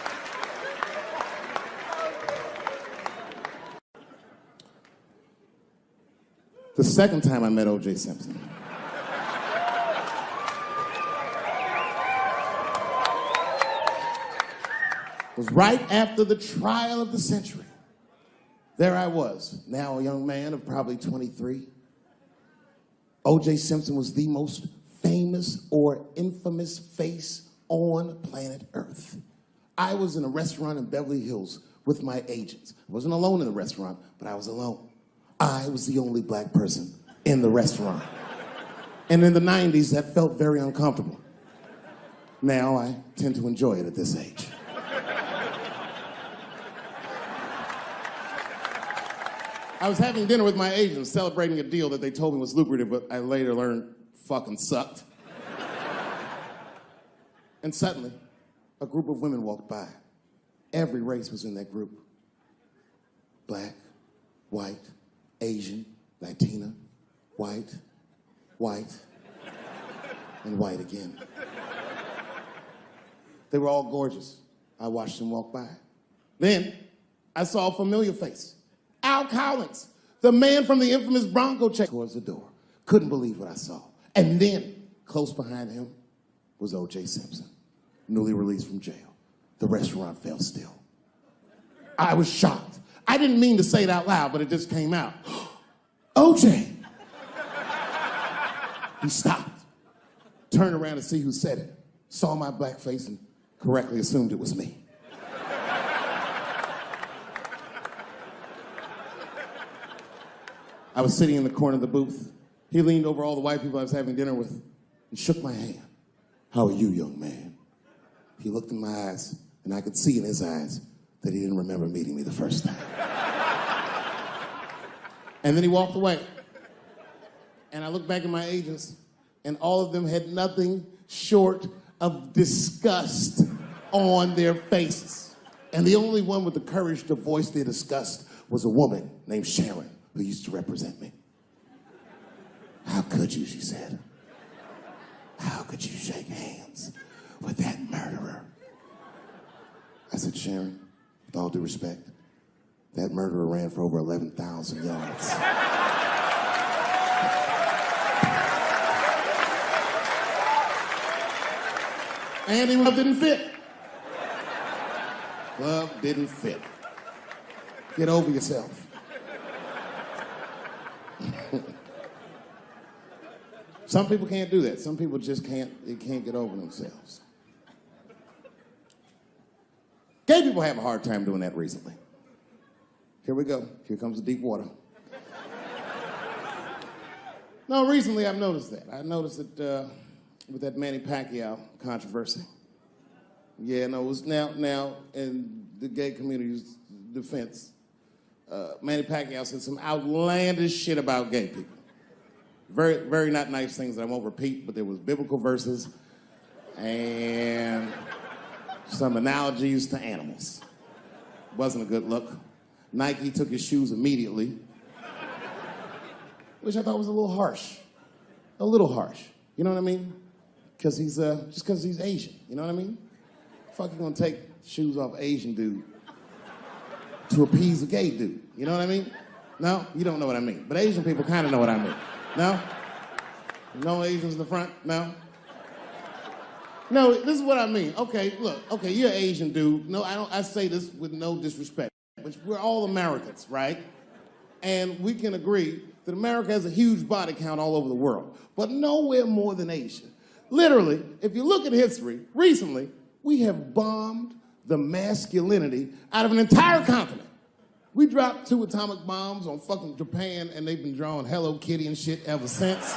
Speaker 4: The second time I met O.J. Simpson, was right after the trial of the century. There I was, now a young man of probably 23. O.J. Simpson was the most famous or infamous face on planet Earth. I was in a restaurant in Beverly Hills with my agents. I wasn't alone in the restaurant, but I was alone. I was the only black person in the restaurant. And in the 90s, that felt very uncomfortable. Now I tend to enjoy it at this age. I was having dinner with my agents, celebrating a deal that they told me was lucrative, but I later learned fucking sucked. And suddenly, a group of women walked by. Every race was in that group. Black, white, Asian, Latina, white, and white again. They were all gorgeous. I watched them walk by. Then, I saw a familiar face. Al Collins, the man from the infamous Bronco check, towards the door. Couldn't believe what I saw. And then, close behind him, was O.J. Simpson, newly released from jail. The restaurant fell still. I was shocked. I didn't mean to say it out loud, but it just came out. O.J. He stopped, turned around to see who said it, saw my black face, and correctly assumed it was me. I was sitting in the corner of the booth. He leaned over all the white people I was having dinner with and shook my hand. How are you, young man? He looked in my eyes, and I could see in his eyes that he didn't remember meeting me the first time. And then he walked away. And I looked back at my agents, and all of them had nothing short of disgust on their faces. And the only one with the courage to voice their disgust was a woman named Sharon, who used to represent me. How could you, she said. How could you shake hands with that murderer? I said, Sharon, with all due respect, that murderer ran for over 11,000 yards. And the glove didn't fit. Glove didn't fit. Get over yourself. Some people can't do that. Some people just can't get over themselves. Gay people have a hard time doing that recently. Here we go. Here comes the deep water. No, recently I've noticed that. I noticed that with that Manny Pacquiao controversy. Yeah, no, it was now in the gay community's defense, Manny Pacquiao said some outlandish shit about gay people. Very, very not nice things that I won't repeat, but there was biblical verses and some analogies to animals. Wasn't a good look. Nike took his shoes immediately, which I thought was a little harsh. A little harsh. You know what I mean? Because he's, just because he's Asian. You know what I mean? Fuck, you gonna take shoes off Asian dude to appease a gay dude. You know what I mean? No? You don't know what I mean. But Asian people kind of know what I mean. No? No Asians in the front? No? No, this is what I mean. Okay, look. Okay, you're an Asian dude. No, I say this with no disrespect. But we're all Americans, right? And we can agree that America has a huge body count all over the world, but nowhere more than Asia. Literally, if you look at history, recently, we have bombed the masculinity out of an entire continent. We dropped 2 atomic bombs on fucking Japan, and they've been drawing Hello Kitty and shit ever since.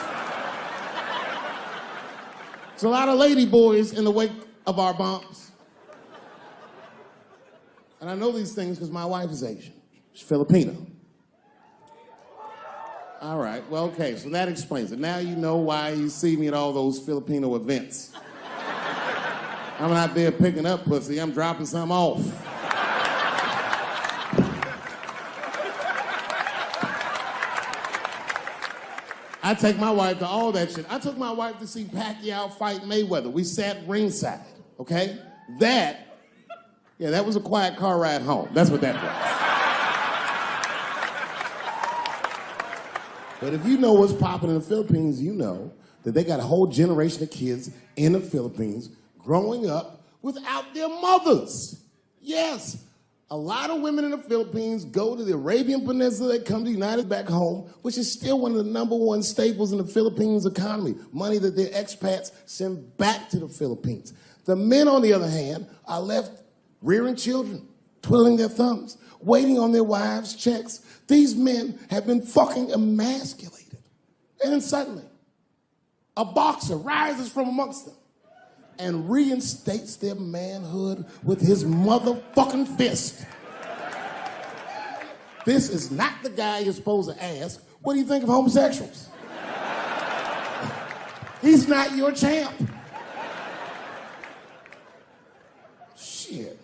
Speaker 4: There's a lot of lady boys in the wake of our bombs. And I know these things because my wife is Asian. She's Filipino.
Speaker 5: All right, well, okay, so that explains it. Now you know why you see me at all those Filipino events. I'm not there picking up pussy, I'm dropping some off. I take my wife to all that shit. I took my wife to see Pacquiao fight Mayweather. We sat ringside, okay? That was a quiet car ride home. That's what that was. But if you know what's popping in the Philippines, you know that they got a whole generation of kids in the Philippines growing up without their mothers. Yes. A lot of women in the Philippines go to the Arabian Peninsula, they come to the United back home, which is still one of the #1 staples in the Philippines economy, money that their expats send back to the Philippines. The men, on the other hand, are left rearing children, twiddling their thumbs, waiting on their wives' checks. These men have been fucking emasculated. And then suddenly, a boxer rises from amongst them and reinstates their manhood with his motherfucking fist. This is not the guy you're supposed to ask, what do you think of homosexuals? He's not your champ. Shit.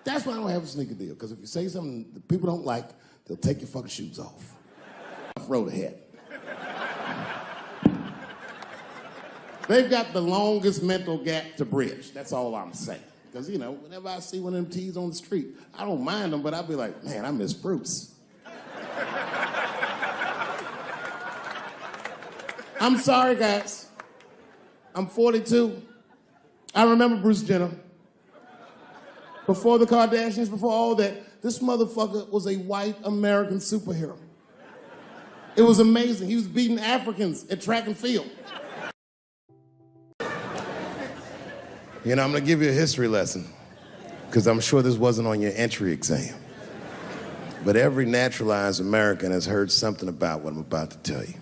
Speaker 5: That's why I don't have a sneaker deal, because if you say something that people don't like, they'll take your fucking shoes off. Throw the hat. They've got the longest mental gap to bridge. That's all I'm saying. Because, you know, whenever I see one of them T's on the street, I don't mind them, but I'll be like, man, I miss Bruce. I'm sorry, guys. I'm 42. I remember Bruce Jenner. Before the Kardashians, before all that, this motherfucker was a white American superhero. It was amazing. He was beating Africans at track and field.
Speaker 1: You know, I'm gonna give you a history lesson, because I'm sure this wasn't on your entry exam. But every naturalized American has heard something about what I'm about to tell you.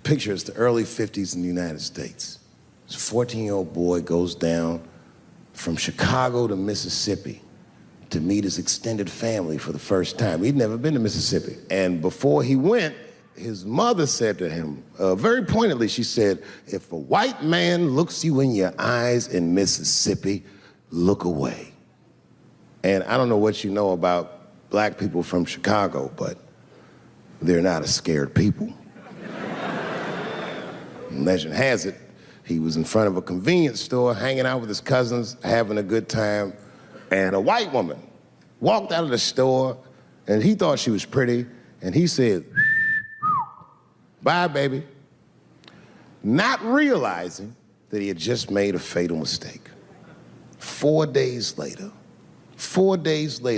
Speaker 1: Picture it's the early 50s in the United States. This 14-year-old boy goes down from Chicago to Mississippi to meet his extended family for the first time. He'd never been to Mississippi. And before he went, his mother said to him, very pointedly, she said, if a white man looks you in your eyes in Mississippi, look away. And I don't know what you know about black people from Chicago, but they're not a scared people. Legend has it, he was in front of a convenience store, hanging out with his cousins, having a good time, and a white woman walked out of the store, and he thought she was pretty, and he said, bye, baby. Not realizing that he had just made a fatal mistake. 4 days later,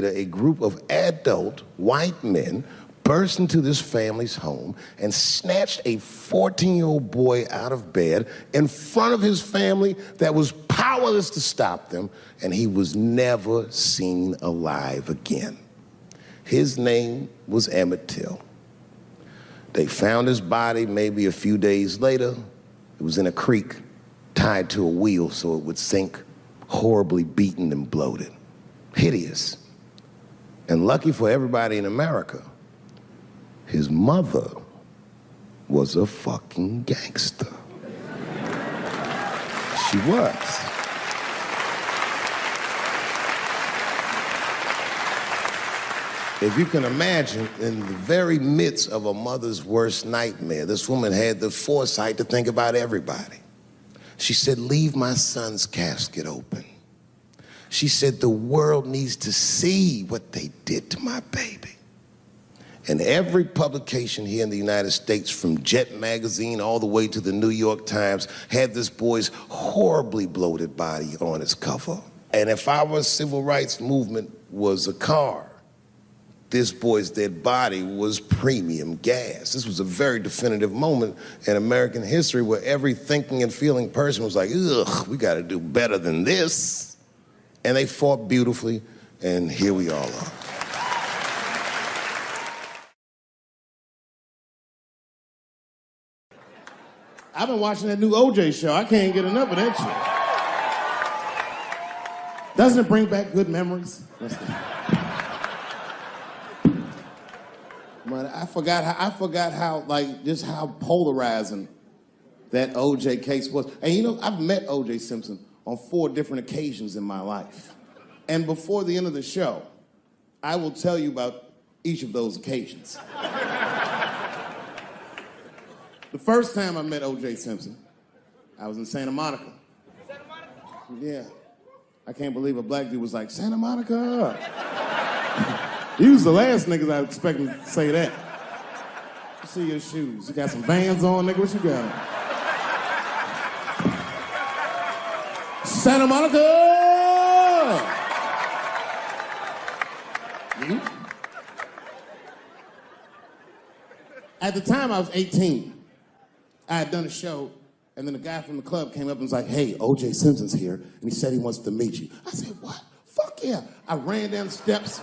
Speaker 1: a group of adult white men burst into this family's home and snatched a 14-year-old boy out of bed in front of his family that was powerless to stop them, and he was never seen alive again. His name was Emmett Till. They found his body maybe a few days later. It was in a creek, tied to a wheel so it would sink, horribly beaten and bloated. Hideous. And lucky for everybody in America, his mother was a fucking gangster. She was. If you can imagine, in the very midst of a mother's worst nightmare, this woman had the foresight to think about everybody. She said, leave my son's casket open. She said, the world needs to see what they did to my baby. And every publication here in the United States, from Jet Magazine all the way to the New York Times, had this boy's horribly bloated body on its cover. And if our civil rights movement was a car, this boy's dead body was premium gas. This was a very definitive moment in American history where every thinking and feeling person was like, ugh, we gotta do better than this. And they fought beautifully, and here we all are.
Speaker 5: I've been watching that new OJ show. I can't get enough of that shit. Doesn't it bring back good memories? But I forgot how, like, just how polarizing that O.J. case was. And you know, I've met O.J. Simpson on 4 different occasions in my life. And before the end of the show, I will tell you about each of those occasions. The first time I met O.J. Simpson, I was in Santa Monica. Santa Monica? Yeah. I can't believe a black dude was like, Santa Monica. He was the last niggas I was expecting to say that. Let's see your shoes. You got some Vans on, nigga? What you got? Santa Monica! Mm-hmm. At the time, I was 18. I had done a show, and then a guy from the club came up and was like, hey, O.J. Simpson's here, and he said he wants to meet you. I said, what? Fuck yeah. I ran down the steps,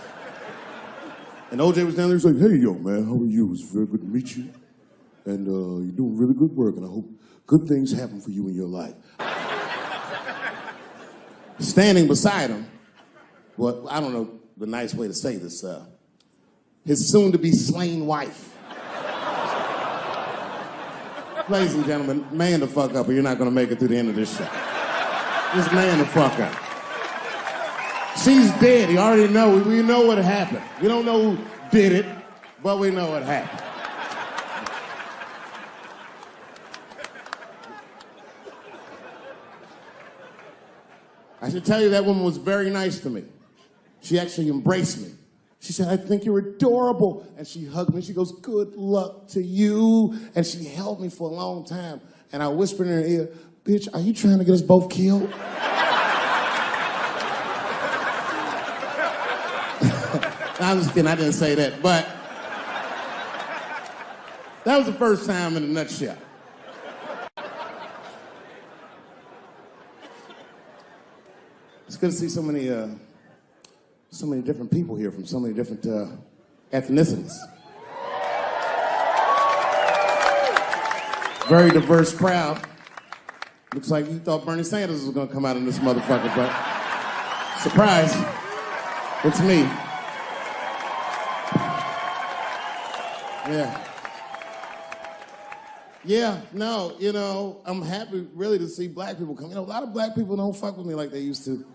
Speaker 5: and O.J. was down there. He was like, hey, yo, man, how are you? It's very good to meet you. And you're doing really good work, and I hope good things happen for you in your life. Standing beside him, well, I don't know the nice way to say this, his soon-to-be slain wife. Ladies and gentlemen, man the fuck up or you're not gonna make it through the end of this show. Just man the fuck up. She's dead, you already know, we know what happened. We don't know who did it, but we know what happened. I should tell you that woman was very nice to me. She actually embraced me. She said, I think you're adorable. And she hugged me. She goes, good luck to you. And she held me for a long time. And I whispered in her ear, bitch, are you trying to get us both killed? I'm just kidding, I didn't say that. But that was the first time in a nutshell. It's good to see so many different people here from so many different ethnicities. Very diverse crowd. Looks like you thought Bernie Sanders was gonna come out in this motherfucker, but surprise, it's me. Yeah. Yeah, no, you know, I'm happy really to see black people come. You know, a lot of black people don't fuck with me like they used to.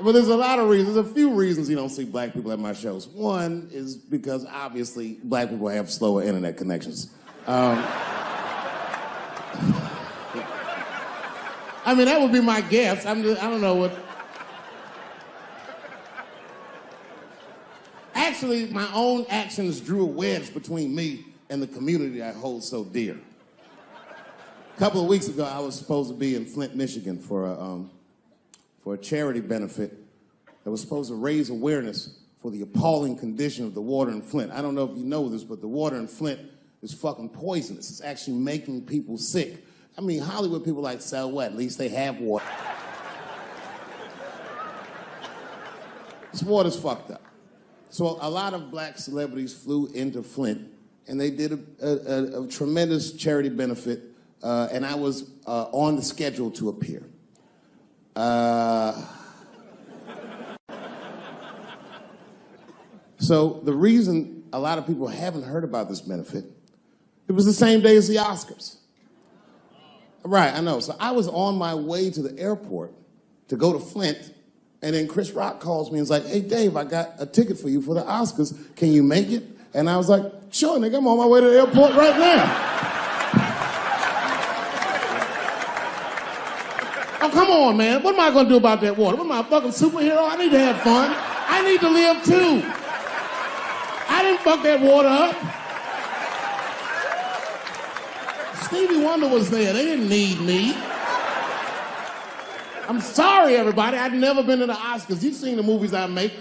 Speaker 5: But there's a lot of reasons, a few reasons you don't see black people at my shows. One is because obviously black people have slower internet connections. I mean, that would be my guess. I don't know what. Actually, my own actions drew a wedge between me and the community I hold so dear. A couple of weeks ago, I was supposed to be in Flint, Michigan for a charity benefit that was supposed to raise awareness for the appalling condition of the water in Flint. I don't know if you know this, but the water in Flint is fucking poisonous. It's actually making people sick. I mean, Hollywood people like, so what? At least they have water. This water's fucked up. So a lot of black celebrities flew into Flint, and they did a tremendous charity benefit, and I was on the schedule to appear. So the reason a lot of people haven't heard about this benefit, it was the same day as the Oscars. Right, I know. So I was on my way to the airport to go to Flint, and then Chris Rock calls me and is like, hey, Dave, I got a ticket for you for the Oscars. Can you make it? And I was like, sure, nigga, I'm on my way to the airport right now. Oh, come on, man. What am I going to do about that water? What am I, a fucking superhero? I need to have fun. I need to live, too. I didn't fuck that water up. Stevie Wonder was there. They didn't need me. I'm sorry, everybody. I've never been to the Oscars. You've seen the movies I make.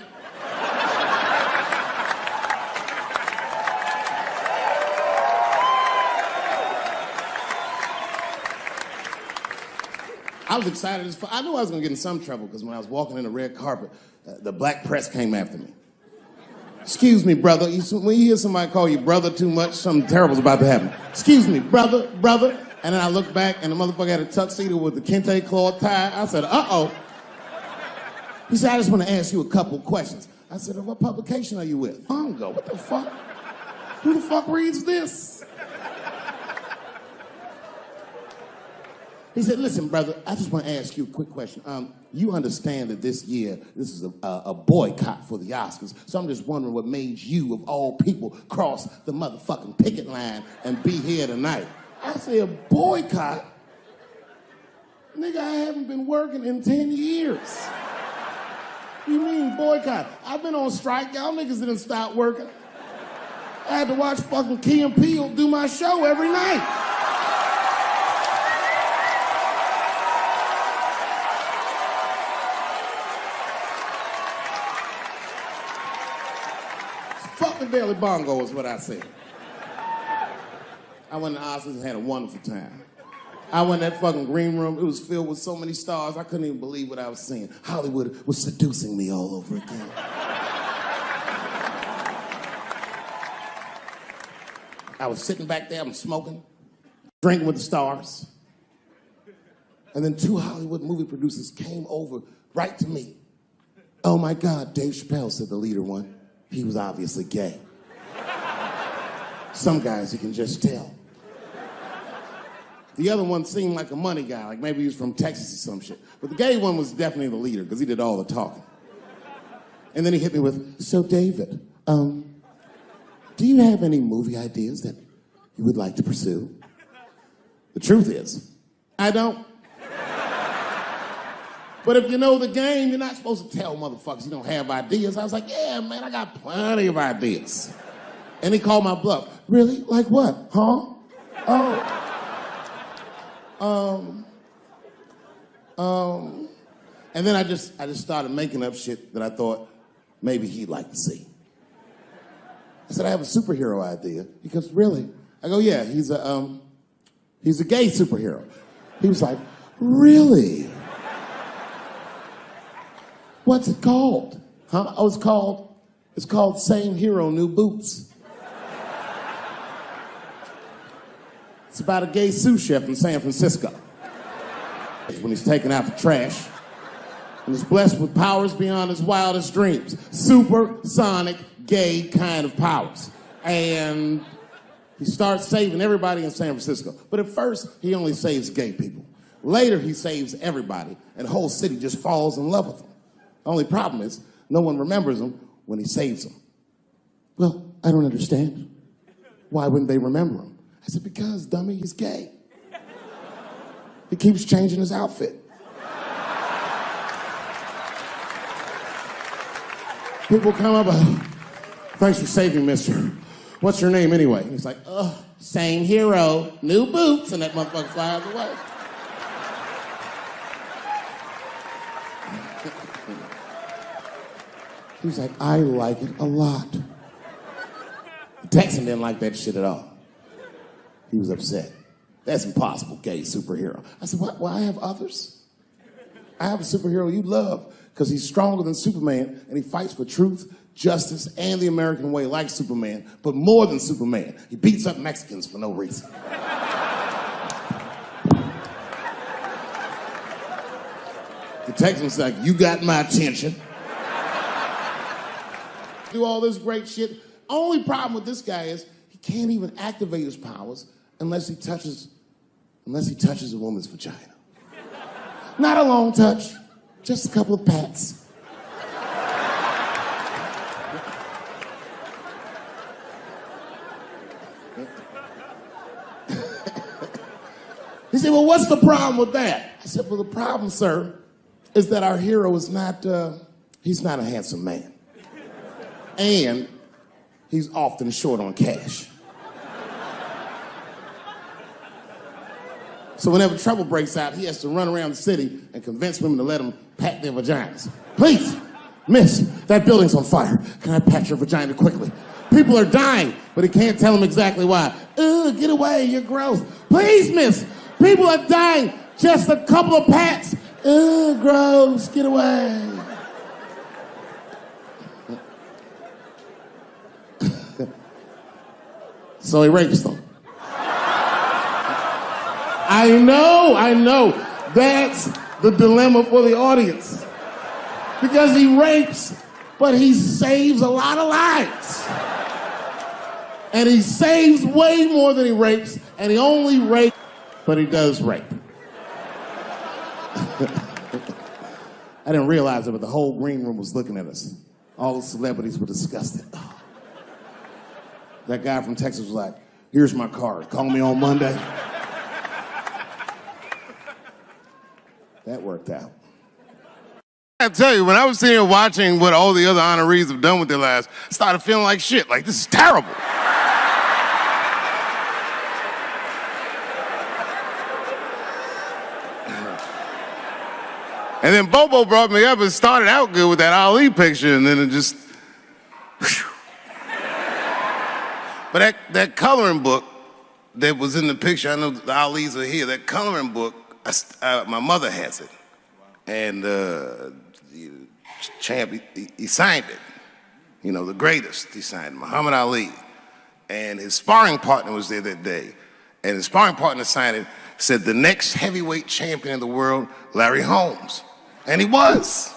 Speaker 5: I was excited as fuck. I knew I was gonna get in some trouble because when I was walking in the red carpet, the black press came after me. Excuse me, brother. When you hear somebody call you brother too much, something terrible's about to happen. Excuse me, brother. And then I looked back and the motherfucker had a tuxedo with the kente cloth tie. I said, uh-oh. He said, I just want to ask you a couple questions. I said, what publication are you with? Ongo, what the fuck? Who the fuck reads this? He said, listen, brother, I just want to ask you a quick question. You understand that this year, this is a boycott for the Oscars, so I'm just wondering what made you, of all people, cross the motherfucking picket line and be here tonight. I said, boycott? Nigga, I haven't been working in 10 years. What do you mean, boycott? I've been on strike. Y'all niggas didn't stop working. I had to watch fucking Key and Peele do my show every night. Fuck the Daily Bongo is what I said. I went to Oscars and had a wonderful time. I went in that fucking green room. It was filled with so many stars, I couldn't even believe what I was seeing. Hollywood was seducing me all over again. I was sitting back there, I'm smoking, drinking with the stars. And then 2 Hollywood movie producers came over right to me. Oh my God, Dave Chappelle, said the leader one. He was obviously gay. Some guys you can just tell. The other one seemed like a money guy, like maybe he was from Texas or some shit. But the gay one was definitely the leader, because he did all the talking. And then he hit me with, so David, do you have any movie ideas that you would like to pursue? The truth is, I don't. But if you know the game, you're not supposed to tell motherfuckers you don't have ideas. I was like, yeah, man, I got plenty of ideas. And he called my bluff. Really? Like what? Huh? And then I just started making up shit that I thought maybe he'd like to see. I said, I have a superhero idea. He goes, really? I go, yeah, he's a gay superhero. He was like, really? What's it called? Huh? Oh, it's called Same Hero, New Boots. It's about a gay sous chef in San Francisco. When he's taking out the trash, and is blessed with powers beyond his wildest dreams. Supersonic, gay kind of powers. And he starts saving everybody in San Francisco. But at first, he only saves gay people. Later, he saves everybody, and the whole city just falls in love with him. The only problem is, no one remembers him when he saves them. Well, I don't understand. Why wouldn't they remember him? I said, because, dummy, he's gay. He keeps changing his outfit. People come up, thanks for saving, mister. What's your name anyway? And he's like, same hero, new boots, and that motherfucker flies away. He's like, I like it a lot. The Texan didn't like that shit at all. He was upset. That's impossible, gay superhero. I said, what? Well, I have others. I have a superhero you love because he's stronger than Superman and he fights for truth, justice, and the American way like Superman, but more than Superman. He beats up Mexicans for no reason. The Texan's like, you got my attention. Do all this great shit. Only problem with this guy is he can't even activate his powers unless he touches a woman's vagina. Not a long touch, just a couple of pats. He said, well, what's the problem with that? I said, well, the problem, sir, is that our hero is not, he's not a handsome man. And he's often short on cash. So whenever trouble breaks out, he has to run around the city and convince women to let him pat their vaginas. Please, miss, that building's on fire. Can I pat your vagina quickly? People are dying, but he can't tell them exactly why. Ugh, get away, you're gross. Please, miss, people are dying. Just a couple of pats. Ugh, gross, get away. So he rapes them. I know. That's the dilemma for the audience. Because he rapes, but he saves a lot of lives. And he saves way more than he rapes, and he only rapes, but he does rape. I didn't realize it, but the whole green room was looking at us. All the celebrities were disgusted. That guy from Texas was like, here's my card, call me on Monday. That worked out.
Speaker 1: I tell you, when I was sitting here watching what all the other honorees have done with their lives, I started feeling like shit, like this is terrible. And then Bobo brought me up and started out good with that Ali picture, and then it just... But that coloring book that was in the picture, I know the Ali's are here, that coloring book, my mother has it. And the champ, he signed it. You know, the greatest, he signed it, Muhammad Ali. And his sparring partner was there that day. And his sparring partner signed it, said the next heavyweight champion of the world, Larry Holmes. And he was.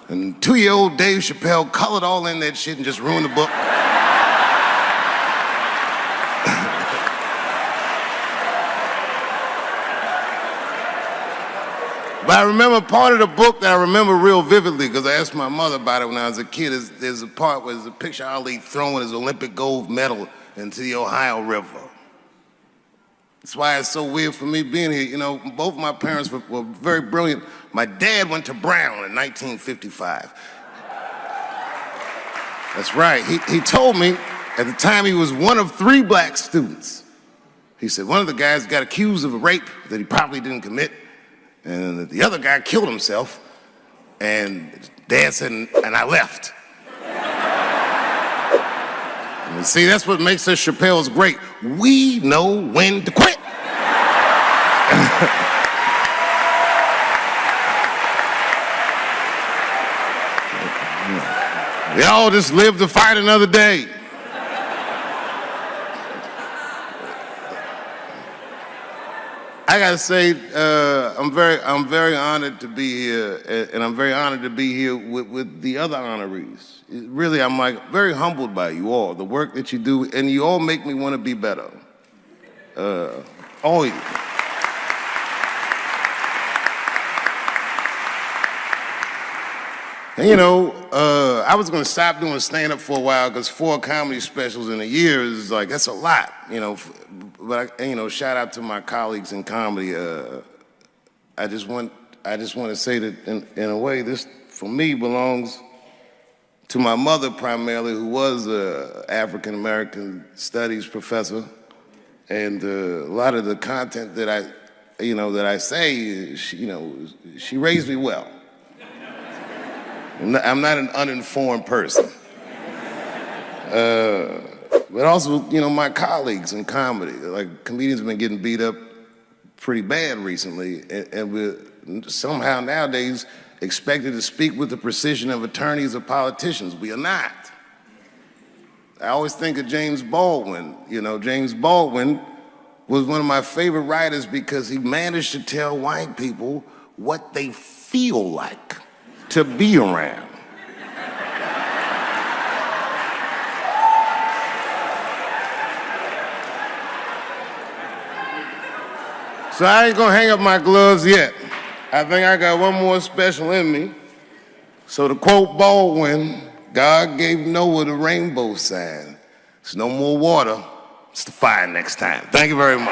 Speaker 1: And 2-year-old Dave Chappelle colored all in that shit and just ruined the book. But I remember part of the book that I remember real vividly, because I asked my mother about it when I was a kid. There's a part where there's a picture of Ali throwing his Olympic gold medal into the Ohio River. That's why it's so weird for me being here. You know, both my parents were very brilliant. My dad went to Brown in 1955. That's right. He told me at the time he was one of 3 black students. He said one of the guys got accused of a rape that he probably didn't commit, and the other guy killed himself, and Dad said, and I left. And see, that's what makes us Chappelle's great. We know when to quit. We all just live to fight another day. I gotta say, I'm very honored to be here, and I'm very honored to be here with the other honorees. Really, I'm like very humbled by you all, the work that you do, and you all make me want to be better. All of you. And you know, I was gonna stop doing stand-up for a while because 4 comedy specials in a year is like, that's a lot, you know. But you know, shout out to my colleagues in comedy. I just want to say that in a way, this for me belongs to my mother primarily, who was an African American studies professor, and a lot of the content that I say, she raised me well. I'm not an uninformed person. But also, you know, my colleagues in comedy, like comedians have been getting beat up pretty bad recently, and we're somehow nowadays expected to speak with the precision of attorneys or politicians. We are not. I always think of James Baldwin. You know, James Baldwin was one of my favorite writers because he managed to tell white people what they feel like to be around. So I ain't gonna hang up my gloves yet. I think I got one more special in me. So to quote Baldwin, God gave Noah the rainbow sign. It's no more water, it's the fire next time. Thank you very much.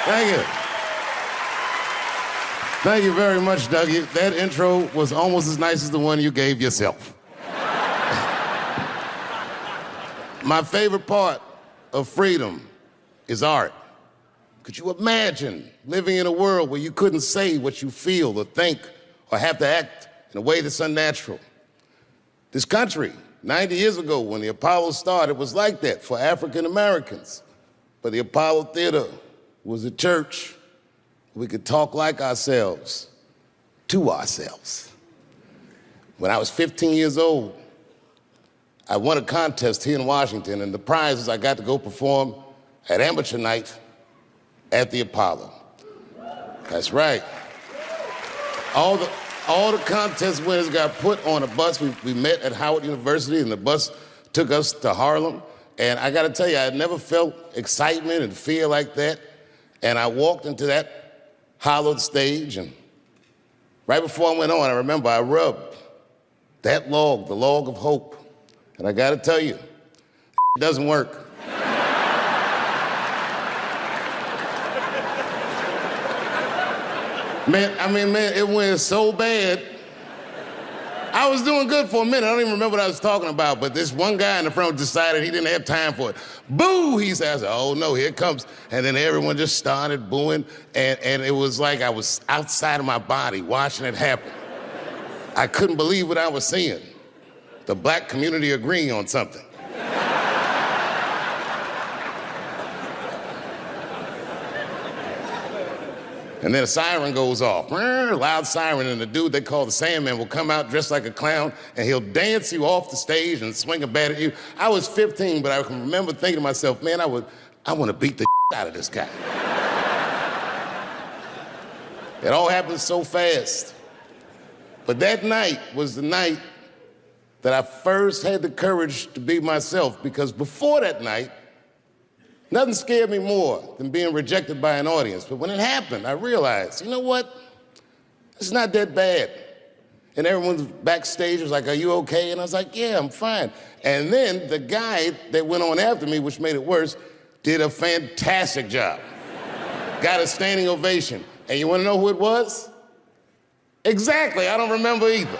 Speaker 5: Thank you. Thank you very much, Dougie. That intro was almost as nice as the one you gave yourself. My favorite part of freedom is art. Could you imagine living in a world where you couldn't say what you feel or think or have to act in a way that's unnatural? This country, 90 years ago when the Apollo started, was like that for African Americans. But the Apollo Theater was a church. We could talk like ourselves to ourselves. When I was 15 years old, I won a contest here in Washington, and the prize is I got to go perform at amateur night at the Apollo. That's right. All the contest winners got put on a bus. We met at Howard University, and the bus took us to Harlem. And I gotta tell you, I had never felt excitement and fear like that. And I walked into that hollowed stage, and right before I went on, I remember I rubbed that log, the log of hope. And I gotta tell you, it doesn't work. Man, it went so bad. I was doing good for a minute. I don't even remember what I was talking about, but this one guy in the front decided he didn't have time for it. Boo, he says, oh no, here it comes. And then everyone just started booing, and it was like I was outside of my body watching it happen. I couldn't believe what I was seeing. The black community agreeing on something. And then a siren goes off, loud siren, and the dude they call the Sandman will come out dressed like a clown, and he'll dance you off the stage and swing a bat at you. I was 15, but I can remember thinking to myself, man, I want to beat the out of this guy. It all happened so fast. But that night was the night that I first had the courage to be myself, because before that night, nothing scared me more than being rejected by an audience. But when it happened, I realized, you know what? It's not that bad. And everyone's backstage was like, are you okay? And I was like, yeah, I'm fine. And then the guy that went on after me, which made it worse, did a fantastic job. Got a standing ovation. And you wanna know who it was? Exactly, I don't remember either.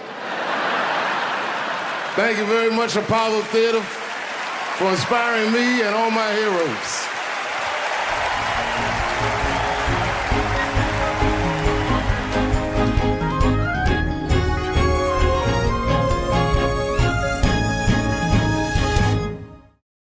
Speaker 5: Thank you very much, Apollo Theater, for inspiring me and all my heroes.